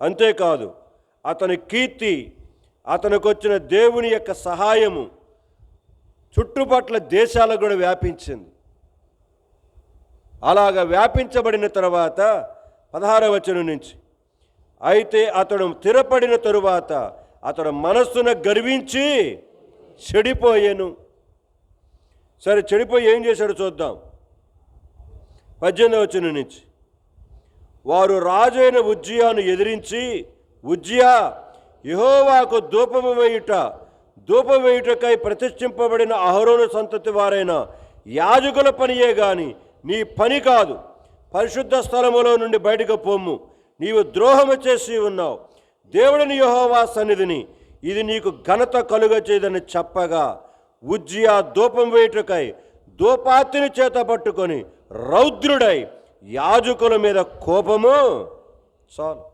అంతేకాదు అతని కీర్తి, అతనికి వచ్చిన దేవుని యొక్క సహాయము చుట్టుపట్ల దేశాలకు కూడా వ్యాపించింది. అలాగా వ్యాపించబడిన తర్వాత 16వ వచనం నుంచి, అయితే అతడు స్థిరపడిన తరువాత అతడు మనస్సును గర్వించి చెడిపోయాను. సరే, చెడిపోయి ఏం చేశాడో చూద్దాం. 18వ వచనం నుంచి, వారు రాజు అయిన ఉజ్జియాను ఎదిరించి, ఉజ్జియా, యెహోవాకు ధూపము వేయుటకై ప్రతిష్ఠింపబడిన అహరోను సంతతి వారైన యాజకుల పనియే గాని నీ పని కాదు. పరిశుద్ధ స్థలములో నుండి బయటకు పొమ్ము, నీవు ద్రోహము చేసి ఉన్నావు. దేవుడిని యెహోవా సన్నిధిని ఇది నీకు ఘనత కలుగచేదని చెప్పగా, ఉజ్జియా ధూపం వేయుటకై ధూపార్తిని చేత పట్టుకొని రౌద్రుడై యాజకుల మీద కోపము చాలు.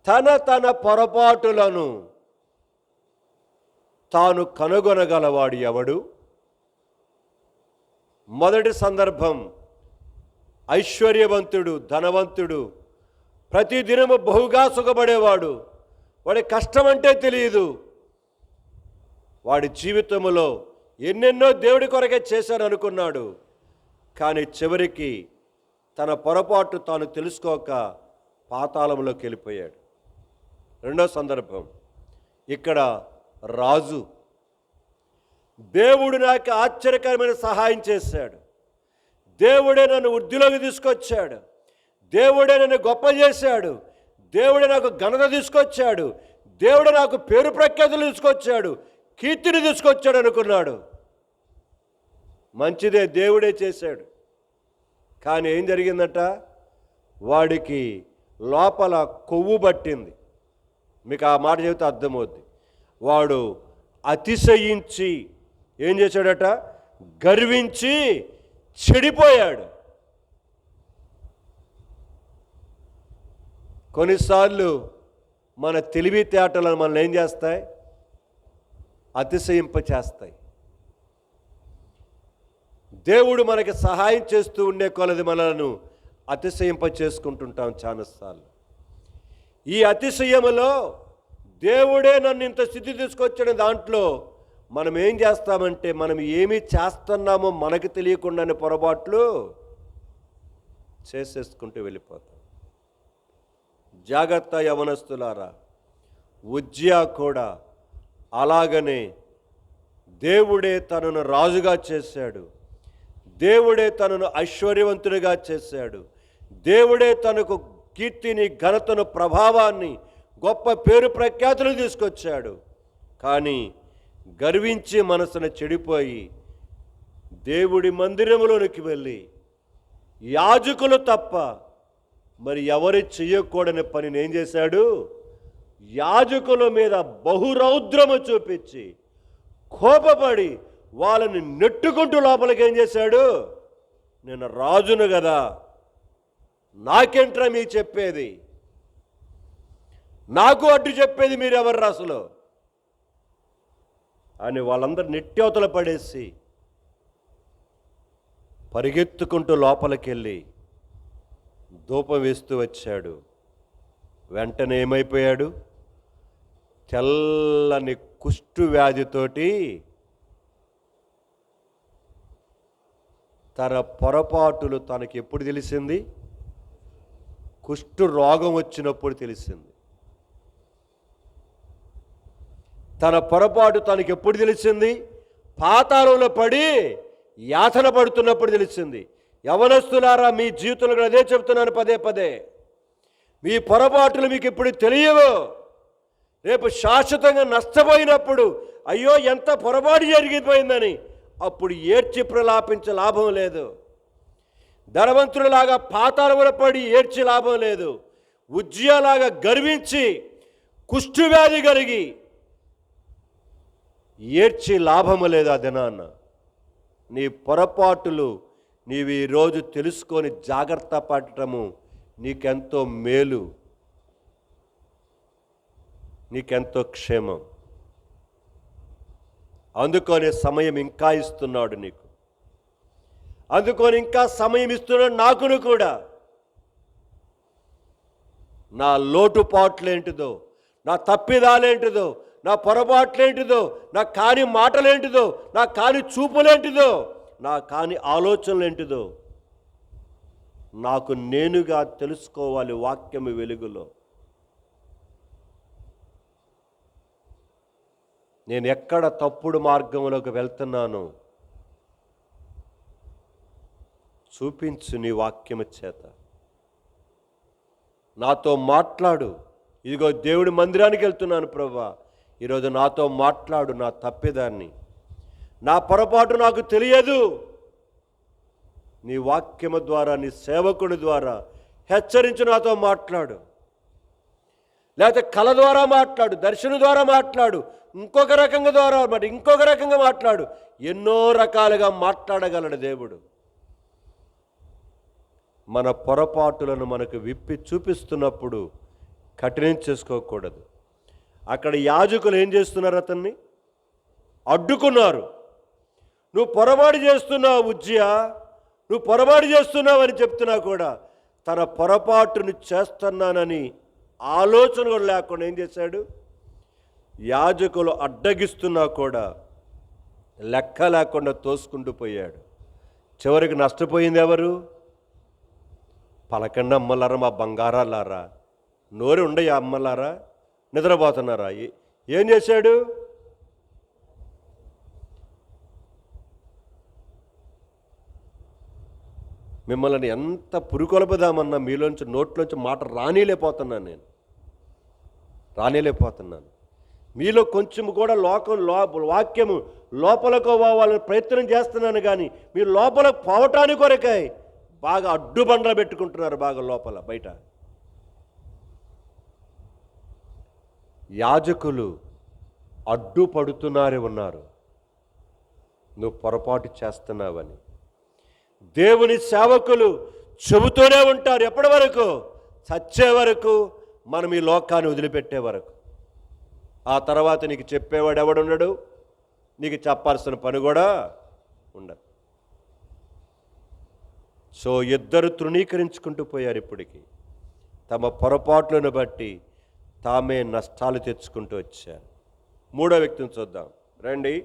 తన పొరపాటులను తాను కనుగొనగలవాడు ఎవడు? మొదటి సందర్భం, ఐశ్వర్యవంతుడు, ధనవంతుడు, ప్రతిదినము బహుగా సుఖపడేవాడు. వాడి కష్టం అంటే తెలియదు. వాడి జీవితంలో ఎన్నెన్నో దేవుడి కొరకే చేశాను అనుకున్నాడు. కానీ చివరికి తన పొరపాటు తాను తెలుసుకోక పాతాళంలోకి వెళ్ళిపోయాడు. రెండో సందర్భం, ఇక్కడ రాజు, దేవుడు నాకు ఆశ్చర్యకరమైన సహాయం చేశాడు, దేవుడే నన్ను వృద్ధిలోకి తీసుకొచ్చాడు, దేవుడే నన్ను గొప్ప చేశాడు, దేవుడే నాకు ఘనత తీసుకొచ్చాడు, దేవుడే నాకు పేరు ప్రఖ్యాతులు తీసుకొచ్చాడు, కీర్తిని తీసుకొచ్చాడు అనుకున్నాడు. మంచిదే, దేవుడే చేశాడు. కానీ ఏం జరిగిందట? వాడికి లోపల కొవ్వు పట్టింది. మీకు ఆ మాట చెబితే అర్థమవుద్ది. వాడు అతిశయించి ఏం చేశాడట? గర్వించి చెడిపోయాడు. కొన్నిసార్లు మన తెలివితేటలను మనల్ని ఏం చేస్తాయి? అతిశయింపచేస్తాయి. దేవుడు మనకి సహాయం చేస్తూ ఉండే కొలది మనలను అతిశయింప చేసుకుంటుంటాం చాలాసార్లు. ఈ అతిశయములో దేవుడే నన్ను ఇంత స్థితి తీసుకొచ్చిన దాంట్లో మనం ఏం చేస్తామంటే, మనం ఏమి చేస్తున్నామో మనకు తెలియకుండానే పొరపాట్లు చేసేసుకుంటూ వెళ్ళిపోతాం. జాగ్రత్త యవనస్తులారా, ఉజ్జియా కూడా అలాగనే దేవుడే తనను రాజుగా చేశాడు, దేవుడే తనను ఐశ్వర్యవంతుడిగా చేశాడు, దేవుడే తనకు కీర్తిని, ఘనతను, ప్రభావాన్ని, గొప్ప పేరు ప్రఖ్యాతులు తీసుకొచ్చాడు. కానీ గర్వించి మనసును చెడిపోయి దేవుడి మందిరములోనికి వెళ్ళి యాజకులు తప్ప మరి ఎవరి చెయ్యకూడని పనిని ఏం చేశాడు? యాజకుల మీద బహురౌద్రము చూపించి కోపపడి వాళ్ళని నెట్టుకుంటూ లోపలికి ఏం చేశాడు? నేను రాజును కదా, నాకేంట్రా మీ చెప్పేది, నాకు అడ్డు చెప్పేది మీరెవర్రా అసలు అని వాళ్ళందరూ నెట్టవతల పడేసి పరిగెత్తుకుంటూ లోపలికి వెళ్ళి ధూపం వేస్తూ వచ్చాడు. వెంటనే ఏమైపోయాడు? తెల్లని కుష్టు వ్యాధితోటి తన పొరపాటులు తనకి ఎప్పుడు తెలిసింది? కుష్టు రోగం వచ్చినప్పుడు తెలిసింది. తన పొరపాటు తనకి ఎప్పుడు తెలిసింది? పాతాళంలో పడి యాతన పడుతున్నప్పుడు తెలిసింది. యవనస్తులారా, మీ జీవితంలో కూడా అదే చెప్తున్నాను పదే పదే. మీ పొరపాటులు మీకు ఇప్పుడు తెలియవు. రేపు శాశ్వతంగా నష్టపోయినప్పుడు అయ్యో ఎంత పొరపాటు జరిగిపోయిందని అప్పుడు ఏడ్చి ప్రలాపించే లాభం లేదు. ధనవంతుడిలాగా పాతాళంలో పడి ఏడ్చి లాభం లేదు. ఉజ్జియాలాగా గర్వించి కుష్ఠవ్యాధి కలిగి ఏడ్చి లాభము లేదు. ఆ దినాన్న నీ పొరపాటులు నీవు ఈరోజు తెలుసుకొని జాగ్రత్త పడటము నీకెంతో మేలు, నీకెంతో క్షేమం. అందుకనే సమయం ఇంకా ఇస్తున్నాడు నీకు. అందుకని ఇంకా సమయం ఇస్తున్నాడు నాకును కూడా. నా లోటుపాట్లేంటిదో, నా తప్పిదాలేంటిదో, నా పొరపాట్లేంటిదో, నా కాని మాటలేంటిదో, నా కాని చూపులేంటిదో, నా కాని ఆలోచనలేంటిదో నాకు నేనుగా తెలుసుకోవాలి వాక్యము వెలుగులో. నేను ఎక్కడ తప్పుడు మార్గంలోకి వెళ్తున్నానో చూపించు నీ వాక్యము చేత. నాతో మాట్లాడు. ఇదిగో దేవుడి మందిరానికి వెళ్తున్నాను ప్రభువా, ఈరోజు నాతో మాట్లాడు. నా తప్పిదాన్ని, నా పొరపాటు నాకు తెలియదు. నీ వాక్యము ద్వారా, నీ సేవకుడి ద్వారా హెచ్చరించి నాతో మాట్లాడు. లేకపోతే కళ ద్వారా మాట్లాడు, దర్శనం ద్వారా మాట్లాడు, ఇంకొక రకంగా ద్వారా మరి ఇంకొక రకంగా మాట్లాడు. ఎన్నో రకాలుగా మాట్లాడగలడు దేవుడు. మన పొరపాటులను మనకు విప్పి చూపిస్తున్నప్పుడు కఠినం చేసుకోకూడదు. అక్కడ యాజకులు ఏం చేస్తున్నారు? అతన్ని అడ్డుకున్నారు. నువ్వు పొరపాటు చేస్తున్నావు ఉజ్జియా, నువ్వు పొరపాటు చేస్తున్నావు అని చెప్తున్నా కూడా తన పొరపాటును చేస్తున్నానని ఆలోచన కూడా లేకుండా ఏం చేశాడు? యాజకులు అడ్డగిస్తున్నా కూడా లెక్క లేకుండా తోసుకుంటూ పోయాడు. చివరికి నష్టపోయింది ఎవరు? పలకండి అమ్మలారా, మా బంగారాలారా, నోరు ఉండయా అమ్మలారా, నిద్రపోతున్నారా? ఏం చేశాడు? మిమ్మల్ని ఎంత పురుకొలపదామన్నా మీలోంచి నోట్లోంచి మాట రానిలేకపోతున్నాను. నేను రానిలేకపోతున్నాను. మీలో కొంచెం కూడా వాక్యము లోపలకు పోవాలని ప్రయత్నం చేస్తున్నాను, కానీ మీరు లోపలకు పోవటానికి కొరకై బాగా అడ్డుబండలు పెట్టుకుంటున్నారు. బాగా లోపల బయట యాజకులు అడ్డుపడుతున్నారే ఉన్నారు. నువ్వు పొరపాటు చేస్తున్నావని దేవుని సేవకులు చెబుతూనే ఉంటారు. ఎప్పటి వరకు? చచ్చే వరకు, మనం ఈ లోకాన్ని వదిలిపెట్టే వరకు. ఆ తర్వాత నీకు చెప్పేవాడు ఎవడున్నాడు? నీకు చెప్పాల్సిన పని కూడా ఉండదు. సో ఇద్దరు తృణీకరించుకుంటూ పోయారు. ఇప్పటికీ తమ పొరపాట్లను బట్టి తామే నష్టాలు తెచ్చుకుంటూ వచ్చారు. మూడో వ్యక్తిని చూద్దాం రండి.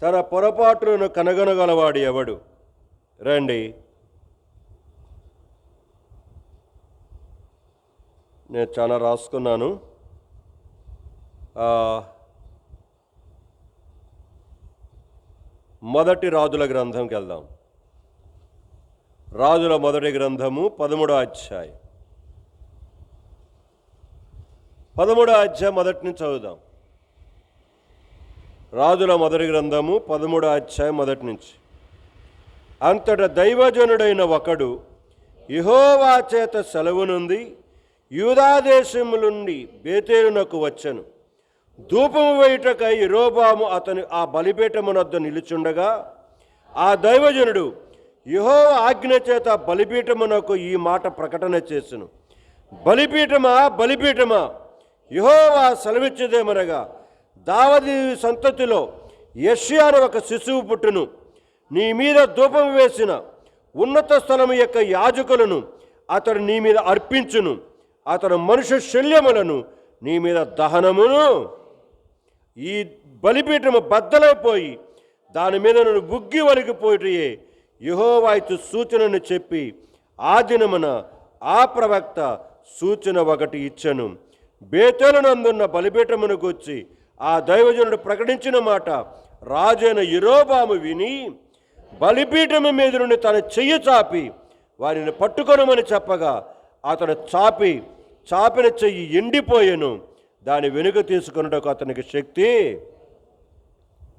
తన పొరపాటులను కనుగొనగలవాడు ఎవడు? రండి. నేను చాలా రాసుకున్నాను. మొదటి రాజుల గ్రంథంకి వెళ్దాం. రాజుల మొదటి గ్రంథము 13వ అధ్యాయం. 13వ అధ్యాయం మొదటి నుంచి చదువుదాం. రాజుల మొదటి గ్రంథము 13వ అధ్యాయం మొదటి నుంచి. అంతటా దైవజనుడైన ఒకడు యెహోవా చేత సెలవు నుండి యూదా దేశము నుండి బేతేలునకు వచ్చెను. ధూపము వేయుటకై యరొబాము అతను ఆ బలిపీఠమునొద్ద నిలుచుండగా ఆ దైవజనుడు యెహోవా ఆజ్ఞ చేత బలిపీఠమునకు ఈ మాట ప్రకటన చేసెను. బలిపీఠమా, బలిపీఠమా, యెహోవా సెలవిచ్చేదేమనగా దావీదు సంతతిలో యెషయా అనే ఒక శిశువు పుట్టును. నీ మీద ధూపం వేసిన ఉన్నత స్థలము యొక్క యాజకులను అతడు నీ మీద అర్పించును. అతడు మనుష్య శల్యములను నీ మీద దహనమును. ఈ బలిపీఠము బద్దలైపోయి దాని మీద నువ్వు బుగ్గి వలిగిపోయే యెహోవా సూచనను చెప్పి ఆ దినమున ఆ ప్రవక్త సూచన ఒకటి ఇచ్చెను. బేతేలునందున్న బలిపీఠమునకు వచ్చి ఆ దైవజనుడు ప్రకటించిన మాట రాజైన యెరోబాము విని బలిపీఠము మీద నుండి తన చెయ్యి చాపి వారిని పట్టుకొనమని చెప్పగా అతడు చాపిన చెయ్యి ఎండిపోయెను. దాని వెనుక తీసుకొనుటకు అతనికి శక్తి.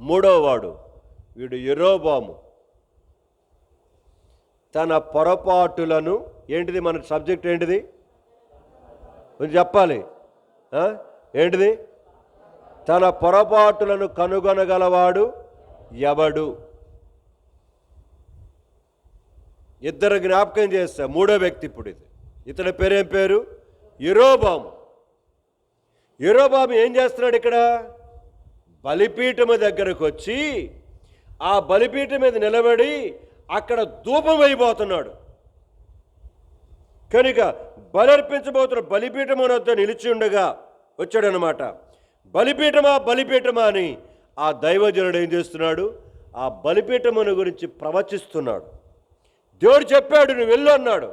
మూడోవాడు వీడు యెరోబాము. తన పొరపాటులను ఏంటిది, మన సబ్జెక్ట్ ఏంటిది కొంచెం చెప్పాలి. ఏంటిది? తన పొరపాటులను కనుగొనగలవాడు ఎవడు? ఇద్దరు జ్ఞాపకం చేస్తా. మూడో వ్యక్తి ఇప్పుడు ఇతని పేరేం పేరు? యెరోబాము. యెరోబాము ఏం చేస్తున్నాడు ఇక్కడ? బలిపీఠము దగ్గరకు వచ్చి ఆ బలిపీఠం మీద నిలబడి అక్కడ ధూపం వేయబోతున్నాడు. కనుక బలర్పించబోతున్న బలిపీఠము వద్ద నిలిచి ఉండగా వచ్చాడనమాట. బలిపీఠమా అని ఆ దైవజనుడు ఏం చేస్తున్నాడు? ఆ బలిపీఠమును గురించి ప్రవచిస్తున్నాడు. దేవుడు చెప్పాడు, నువ్వు వెళ్ళు అన్నాడు.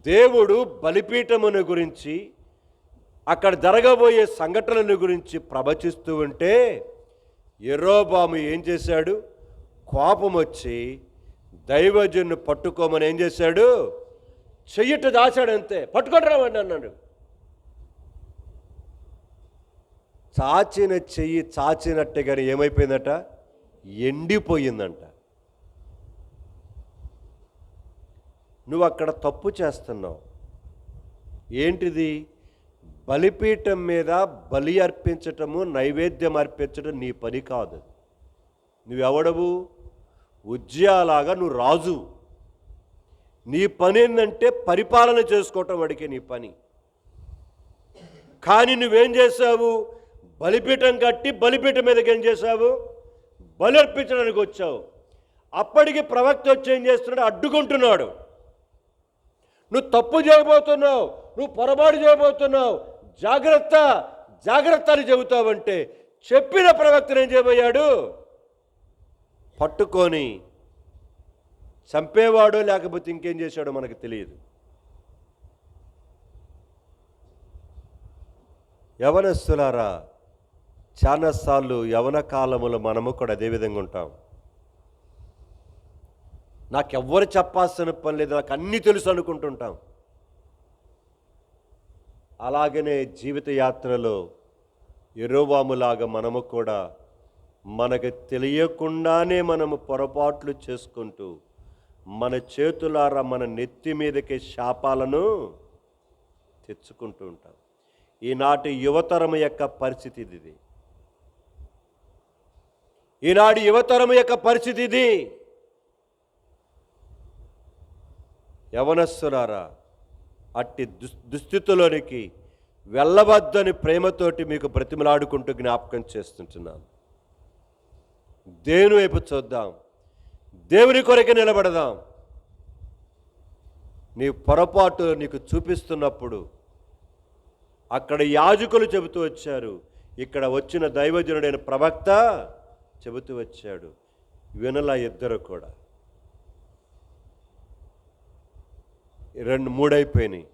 దేవుడు బలిపీఠమును గురించి, అక్కడ జరగబోయే సంఘటనల గురించి ప్రవచిస్తూ ఉంటే యెరోబాము ఏం చేశాడు? కోపం వచ్చి దైవజన్ను పట్టుకోమని ఏం చేశాడు? చెయ్యట దాచాడు. అంతే, పట్టుకుంటారామండి అన్నాడు. చాచిన చెయ్యి చాచినట్టే కానీ ఏమైపోయిందట? ఎండిపోయిందంట. నువ్వు అక్కడ తప్పు చేస్తున్నావు. ఏంటిది? బలిపీఠం మీద బలి అర్పించటము, నైవేద్యం అర్పించడం నీ పని కాదు. నువ్వెవడవు? ఉజ్జియాలాగా నువ్వు రాజు. నీ పని ఏంటంటే పరిపాలన చేసుకోవటం వాడికి నీ పని. కానీ నువ్వేం చేశావు? బలిపీఠం కట్టి బలిపీఠం మీదకి ఏం చేశావు? బలి అర్పించడానికి వచ్చావు. అప్పటికి ప్రవక్త వచ్చి ఏం చేస్తున్నాడు? అడ్డుకుంటున్నాడు. నువ్వు తప్పు చేయబోతున్నావు, నువ్వు పొరపాటు చేయబోతున్నావు, జాగ్రత్త అని చెబుతావంటే చెప్పిన ప్రవక్తను ఏం చేయబోయాడు? పట్టుకొని చంపేవాడో లేకపోతే ఇంకేం చేశాడో మనకు తెలియదు. యవనస్తులారా, చాలాసార్లు యవన కాలములో మనము కూడా అదే విధంగా ఉంటాం. నాకెవ్వరు చెప్పాల్సిన పని లేదు, నాకు అన్నీ తెలుసు అనుకుంటుంటాం. అలాగనే జీవిత యాత్రలో యెరోబాములాగా మనము కూడా మనకు తెలియకుండానే మనము పొరపాట్లు చేసుకుంటూ మన చేతులారా మన నెత్తి మీదకి శాపాలను తెచ్చుకుంటూ ఉంటాం. ఈనాటి యువతరం యొక్క పరిస్థితి ఇది. ఈనాటి యువతరం యొక్క పరిస్థితి ఇది. యవనస్తులారా, అట్టి దుస్థితిలోనికి వెళ్ళవద్దని ప్రేమతోటి మీకు బ్రతిమలాడుకుంటూ జ్ఞాపకం చేస్తుంటున్నాను. దేవుని వైపు చూద్దాం, దేవుని కొరకు నిలబడదాం. నీ పొరపాటు నీకు చూపిస్తున్నప్పుడు అక్కడ యాజకులు చెబుతూ వచ్చారు, ఇక్కడ వచ్చిన దైవజనుడైన ప్రవక్త చెబుతూ వచ్చాడు. వినలా ఇద్దరు కూడా. 2, 3 అయిపోయినాయి.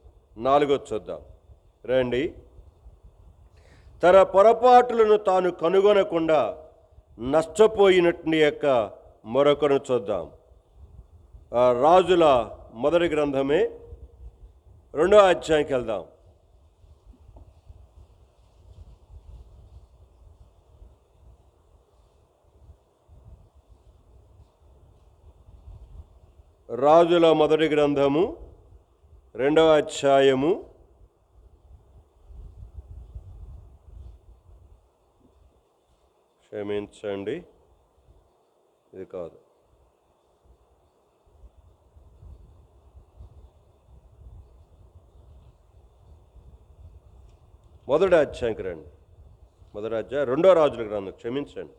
4 చూద్దాం రండి. తన పొరపాటులను తాను కనుగొనకుండా నష్టపోయినట్టు యొక్క మరొకను చూద్దాం. రాజుల మొదటి గ్రంథమే 2వ అధ్యాయానికి వెళ్దాం. రాజుల మొదటి గ్రంథము 2వ అధ్యాయము 'క్షమించండి, ఇది కాదు, 1వ అధ్యాయానికి రండి. మొదటి అధ్యాయం 2వ రాజుల గ్రంథం, క్షమించండి,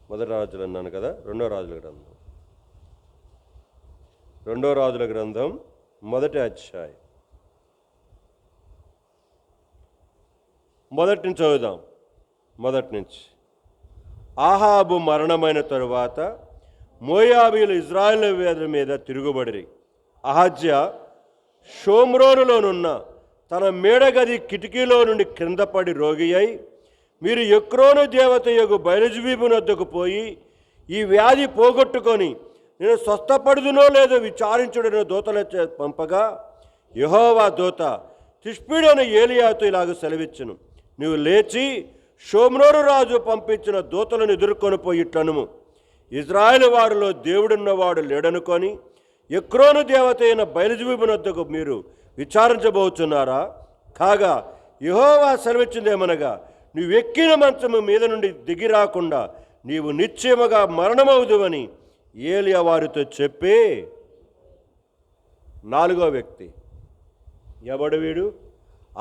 మొదటి రాజులు అన్నాను కదా, 2వ రాజుల గ్రంథం, 2వ రాజుల గ్రంథం మొదటి అధ్యాయం మొదటి నుంచి చదువుదాం. మొదటి నుంచి. ఆహాబు మరణమైన తరువాత మోయాబీలు ఇజ్రాయేలు మీద తిరుగుబడిరి. అహజ్యా షోమ్రోనులోనున్న తన మేడగది కిటికీలో నుండి క్రింద పడి రోగి అయి, మీరు ఎక్రోను దేవత యొగు బయలుజెబూబునొద్దకు పోయి ఈ వ్యాధి పోగొట్టుకొని నేను స్వస్థపడుదునో లేదో విచారించుడని దూతల పంపగా, యెహోవా దూత తిష్బీడైన ఏలియాతో ఇలాగ సెలవిచ్చును, నీవు లేచి షోమ్రోను రాజు పంపించిన దూతలను ఎదుర్కొని పోయి ఇట్లనుము, ఇజ్రాయేలు వారిలో దేవుడున్నవాడు లేడనుకొని ఎక్రోను దేవత అయిన బయలుజెబూబునొద్దకు మీరు విచారించబోతున్నారా? కాగా యెహోవా సెలవిచ్చిందేమనగా, నువ్వెక్కిన మంచము మీద నుండి దిగిరాకుండా నీవు నిశ్చయముగా మరణమవుదువని ఏలియా వారితో చెప్పి, 4వ వ్యక్తి ఎవడు వీడు?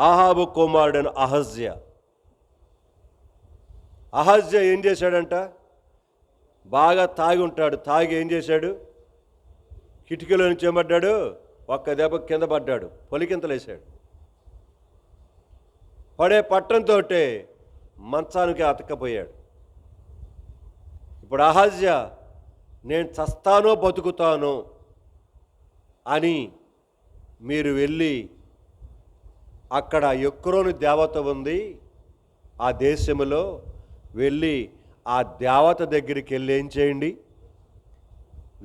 ఆహాబు కుమారుడైన అహజ్యా. అహజ్యా ఏం చేశాడంట? బాగా తాగి ఉంటాడు. తాగి ఏం చేశాడు? కిటికీలో నుంచి ఏమడ్డాడు? ఒక్క దెబ్బ కింద పడ్డాడు, పొలికింతలేశాడు. పడే పట్టంతో మంచానికి అతకపోయాడు. ఇప్పుడు అహజ్యా నేను చస్తానో బతుకుతానో అని మీరు వెళ్ళి, అక్కడ ఎక్రోను దేవత ఉంది ఆ దేశంలో, వెళ్ళి ఆ దేవత దగ్గరికి వెళ్ళి ఏం చేయండి?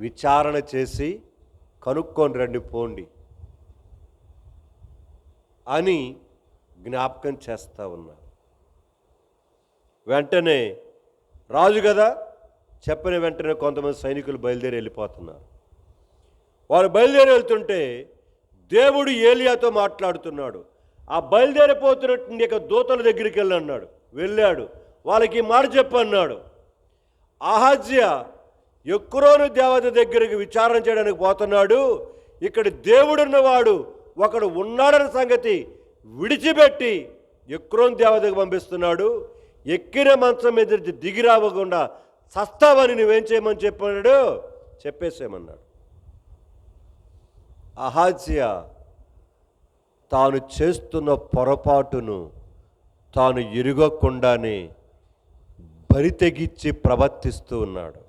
విచారణ చేసి కనుక్కొని రండి పోండి అని జ్ఞాపకం చేస్తూ ఉన్నారు. వెంటనే రాజు కదా, చెప్పిన వెంటనే కొంతమంది సైనికులు బయలుదేరి వెళ్ళిపోతున్నారు. వారు బయలుదేరి వెళ్తుంటే దేవుడు ఏలియాతో మాట్లాడుతున్నాడు. ఆ బయలుదేరిపోతున్నట్టు ఇక దూతల దగ్గరికి వెళ్ళన్నాడు. వెళ్ళాడు, వాళ్ళకి మాట చెప్పన్నాడు, అహజ్యా ఎక్రోను దేవత దగ్గరికి విచారణ చేయడానికి పోతున్నాడు, ఇక్కడ దేవుడున్నవాడు ఒకడు ఉన్నాడన్న సంగతి విడిచిపెట్టి ఎక్రోను దేవతకు పంపిస్తున్నాడు, ఎక్కిన మంచం మీద దిగి రావకుండా చస్తావని నువ్వేం చేయమని చెప్పాడు? చెప్పేసేమన్నాడు. అహజ్యా తాను చేస్తున్న పొరపాటును తాను ఎరుగకుండానే బరి తెగించి ప్రవర్తిస్తూ ఉన్నాడు.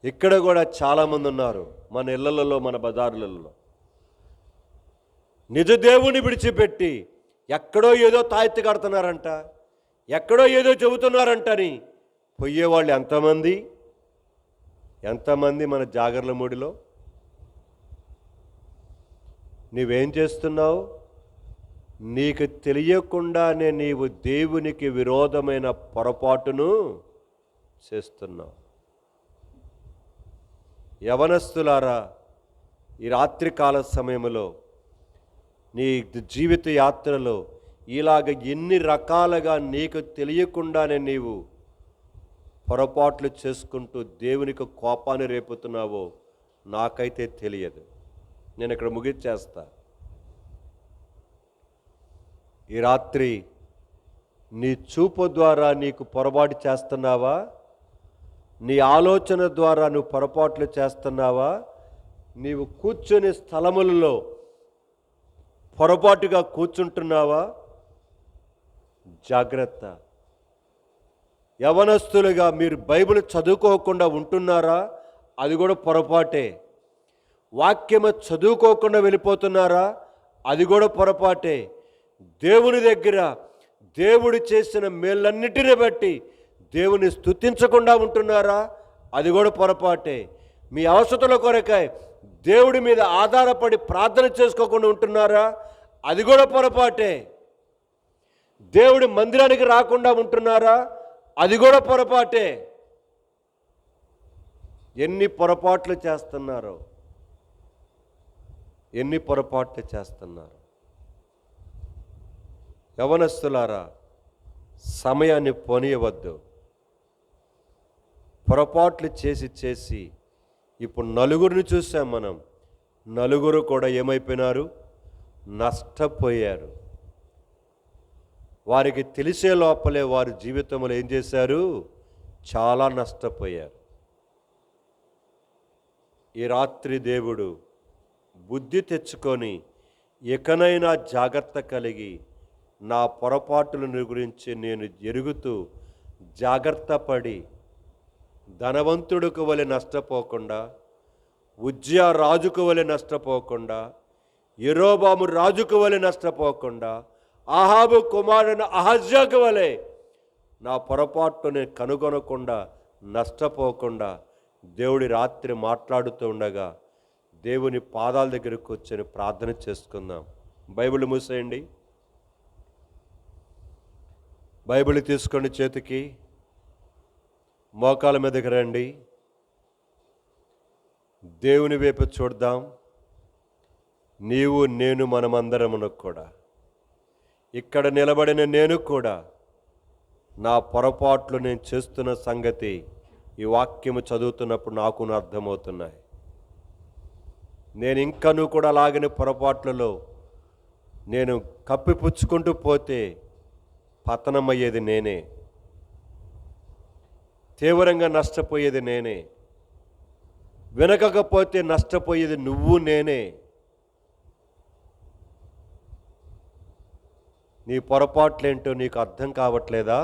ఇక్కడ కూడా చాలామంది ఉన్నారు మన ఇళ్లలో, మన బజార్లలో, నిజ దేవుని విడిచిపెట్టి ఎక్కడో ఏదో తాయెత్తు కడుతున్నారంట, ఎక్కడో ఏదో చెబుతున్నారంటని పోయేవాళ్ళు ఎంతమంది మన జాగర్లమూడిలో. నీవేం చేస్తున్నావు? నీకు తెలియకుండానే నీవు దేవునికి విరోధమైన పొరపాటును చేస్తున్నావు. యవనస్తులారా, ఈ రాత్రికాల సమయంలో నీ జీవిత యాత్రలో ఇలాగ ఎన్ని రకాలుగా నీకు తెలియకుండానే నీవు పొరపాట్లు చేసుకుంటూ దేవునికి కోపాన్ని రేపుతున్నావో నాకైతే తెలియదు. నేను ఇక్కడ ముగించేస్తా. ఈ రాత్రి నీ చూపు ద్వారా నీకు పొరపాటు చేస్తున్నావా? నీ ఆలోచన ద్వారా నువ్వు పొరపాట్లు చేస్తున్నావా? నీవు కూర్చొని స్థలములలో పొరపాటుగా కూర్చుంటున్నావా? జాగ్రత్త. యవనస్తులుగా మీరు బైబిల్ చదువుకోకుండా ఉంటున్నారా? అది కూడా పొరపాటే. వాక్యము చదువుకోకుండా వెళ్ళిపోతున్నారా? అది కూడా పొరపాటే. దేవుని దగ్గర దేవుడు చేసిన మేలన్నిటిని బట్టి దేవుని స్తుతించకుండా ఉంటున్నారా? అది కూడా పొరపాటే. మీ అవసరతల కొరకై దేవుడి మీద ఆధారపడి ప్రార్థన చేసుకోకుండా ఉంటున్నారా? అది కూడా పొరపాటే. దేవుడి మందిరానికి రాకుండా ఉంటున్నారా? అది కూడా పొరపాటే. ఎన్ని పొరపాట్లు చేస్తున్నారు. యవనస్తులారా, సమయాన్ని పోనీయవద్దు. పొరపాట్లు చేసి ఇప్పుడు నలుగురిని చూసాం మనం. నలుగురు కూడా ఏమైపోయినారు? నష్టపోయారు. వారికి తెలిసే లోపలే వారి జీవితంలో ఏం చేశారు? చాలా నష్టపోయారు. ఈ రాత్రి దేవుడు బుద్ధి తెచ్చుకొని ఎకనైనా జాగ్రత్త కలిగి నా పొరపాటులను గురించి నేను ఎరుగుతూ జాగ్రత్త పడి ధనవంతుడికి వలె నష్టపోకుండా, ఉజ్జియా రాజుకు వలె నష్టపోకుండా, యెరోబాము రాజుకు వలె నష్టపోకుండా, ఆహాబు కుమారుని అహజ్యాకు వలె నా పొరపాటుని కనుగొనకుండా నష్టపోకుండా దేవుడి రాత్రి మాట్లాడుతూ ఉండగా దేవుని పాదాల దగ్గరికి కూర్చొని ప్రార్థన చేసుకుందాం. బైబిల్ మూసేయండి. బైబిల్ తీసుకోండి చేతికి, మోకాల మీదకి రండి. దేవుని వైపు చూద్దాం. నీవు నేను మనమందరమును కూడా, ఇక్కడ నిలబడిన నేను కూడా నా పొరపాట్లు నేను చేస్తున్న సంగతి ఈ వాక్యము చదువుతున్నప్పుడు నాకు అర్థమవుతున్నాయి. నేను ఇంకనూ కూడా అలాగని పొరపాట్లలో నేను కప్పిపుచ్చుకుంటూ పోతే పతనమయ్యేది నేనే, తీవ్రంగా నష్టపోయేది నేనే, వినకపోతే నష్టపోయేది నువ్వు నేనే. నీ పొరపాట్లేంటో నీకు అర్థం కావట్లేదా?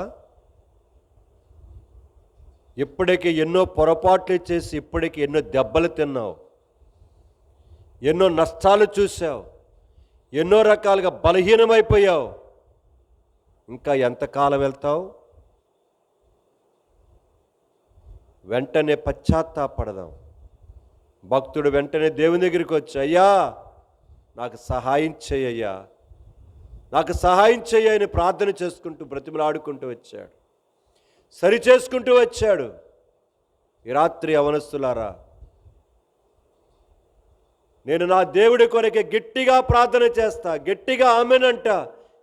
ఇప్పటికీ ఎన్నో పొరపాట్లు చేసి ఇప్పటికీ ఎన్నో దెబ్బలు తిన్నావు, ఎన్నో నష్టాలు చూసావు, ఎన్నో రకాలుగా బలహీనమైపోయావు. ఇంకా ఎంతకాలం వెళ్తావు? వెంటనే పశ్చాత్తాపడదాం. భక్తుడు వెంటనే దేవుని దగ్గరికి వచ్చి, అయ్యా నాకు సహాయం చేయయ్యా, నాకు సహాయం చెయ్యి అని ప్రార్థన చేసుకుంటూ బ్రతిమలాడుకుంటూ వచ్చాడు, సరి చేసుకుంటూ వచ్చాడు. ఈ రాత్రి యవనస్తులారా, నేను నా దేవుడి కొరకే గట్టిగా ప్రార్థన చేస్తా, గట్టిగా ఆమెనంట,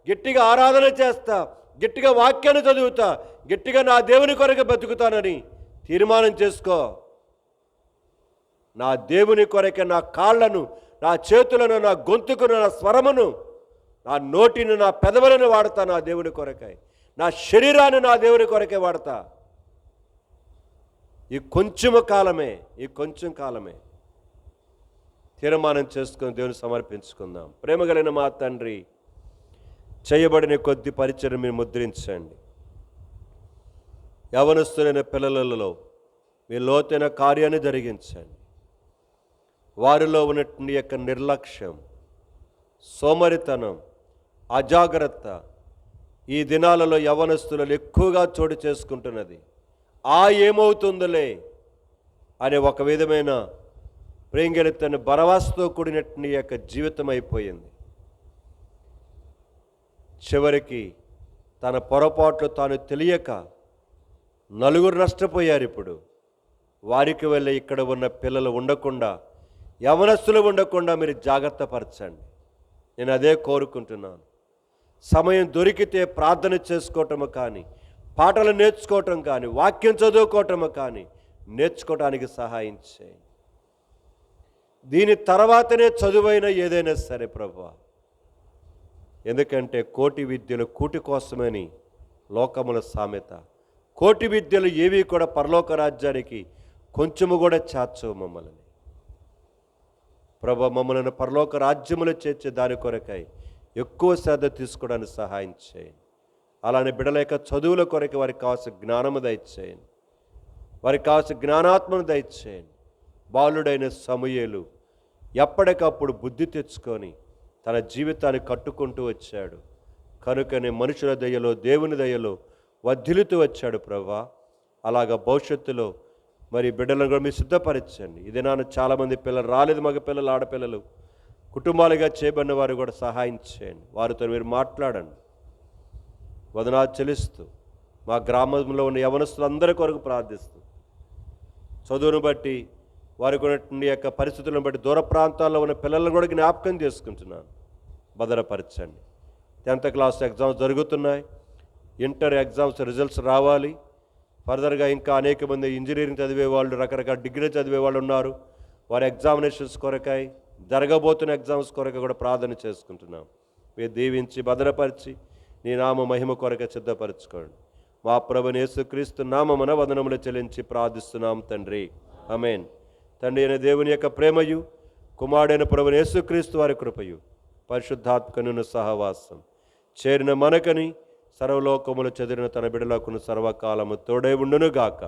గట్టిగా ఆరాధన చేస్తా, గట్టిగా వాక్యాన్ని చదువుతా, గట్టిగా నా దేవుని కొరకే బతుకుతానని తీర్మానం చేసుకో. నా దేవుని కొరకే నా కాళ్లను, నా చేతులను, నా గొంతుకును, నా స్వరమును, నా నోటిని, నా పెదవులను వాడతా నా దేవుని కొరకై. నా శరీరాన్ని నా దేవుని కొరకే వాడతా. ఈ కొంచెం కాలమే తీర్మానం చేసుకొని దేవుని సమర్పించుకుందాం. ప్రేమ కలిగిన మా తండ్రి, చేయబడిన కొద్ది పరిచయం మీరు ముద్రించండి. యవనస్తులైన పిల్లలలో మీ లోతైన కార్యాన్ని జరిగించండి. వారిలో ఉన్నటువంటి యొక్క నిర్లక్ష్యం, సోమరితనం, అజాగ్రత్త ఈ దినాలలో యవనస్తులలో ఎక్కువగా చోటు చేసుకుంటున్నది. ఏమవుతుందిలే అనే ఒక విధమైన ప్రేంగెలతను బరవాసుతో కూడినటువంటి యొక్క జీవితం అయిపోయింది. చివరికి తన పొరపాట్లు తాను తెలియక నలుగురు నష్టపోయారు. ఇప్పుడు వారికి వెళ్ళి ఇక్కడ ఉన్న పిల్లలు ఉండకుండా, యవనస్తులు ఉండకుండా మీరు జాగ్రత్త పరచండి. నేను అదే కోరుకుంటున్నాను. సమయం దొరికితే ప్రార్థన చేసుకోవటము కానీ, పాటలు నేర్చుకోవటం కానీ, వాక్యం చదువుకోవటము కానీ నేర్చుకోవటానికి సహాయం చేయండి. దీని తర్వాతనే చదువైన ఏదైనా సరే ప్రభువా. ఎందుకంటే కోటి విద్యలు కూటి కోసమని లోకముల సామెత. కోటి విద్యలు ఏవి కూడా పరలోక రాజ్యానికి కొంచెము కూడా చేర్చవు మమ్మల్ని. ప్రభు, మమ్మల్ని పరలోక రాజ్యములు చేర్చే దాని కొరకై ఎక్కువ శ్రద్ధ తీసుకోవడానికి సహాయం చేయండి. అలానే బిడ్డల యొక్క చదువుల కొరకు వారికి కావాల్సిన జ్ఞానము దయచేయండి, వారికి కావాల్సిన జ్ఞానాత్మను దయచేయండి. బాలుడైన సమూయేలు ఎప్పటికప్పుడు బుద్ధి తెచ్చుకొని తన జీవితాన్ని కట్టుకుంటూ వచ్చాడు. కనుకనే మనుషుల దయలో, దేవుని దయలో వర్ధిల్లుతూ వచ్చాడు ప్రభా. అలాగా భవిష్యత్తులో మరి బిడ్డలను కూడా మీరు సిద్ధపరచండి. ఇదే నాన్న చాలామంది పిల్లలు రాలేదు, మగ పిల్లలు, ఆడపిల్లలు, కుటుంబాలుగా చేయబడిన వారు కూడా సహాయం చేయండి. వారితో మీరు మాట్లాడండి. వదనాలు చెల్లిస్తూ మా గ్రామంలో ఉన్న యవనస్తులందరి కొరకు ప్రార్థిస్తూ, చదువును బట్టి, వారికి ఉన్నటువంటి యొక్క పరిస్థితులను బట్టి దూర ప్రాంతాల్లో ఉన్న పిల్లలను కూడా జ్ఞాపకం చేసుకుంటున్నాను. భద్రపరచండి. 10th క్లాస్ ఎగ్జామ్స్ జరుగుతున్నాయి. ఇంటర్ ఎగ్జామ్స్ రిజల్ట్స్ రావాలి. ఫర్దర్గా ఇంకా అనేక మంది ఇంజనీరింగ్ చదివే వాళ్ళు, రకరకాల డిగ్రీ చదివే వాళ్ళు ఉన్నారు. వారి ఎగ్జామినేషన్స్ కొరకై, జరగబోతున్న ఎగ్జామ్స్ కొరకై కూడా ప్రార్థన చేసుకుంటున్నాం. మీరు దీవించి భద్రపరిచి నీ నామ మహిమ కొరకు సిద్ధపరచుకోండి. మా ప్రభుని యేసుక్రీస్తు నామమున వందనములు చెల్లించి ప్రార్థిస్తున్నాం తండ్రి, ఆమేన్. తండ్రి అయిన దేవుని యొక్క ప్రేమయు, కుమారుడైన ప్రభుని యేసుక్రీస్తు వారి కృపయు, పరిశుద్ధాత్మకును సహవాసం చేరిన మనకని సర్వలోకములు చెదిరిన తన బిడలకును సర్వకాలము తోడై ఉండునుగాక.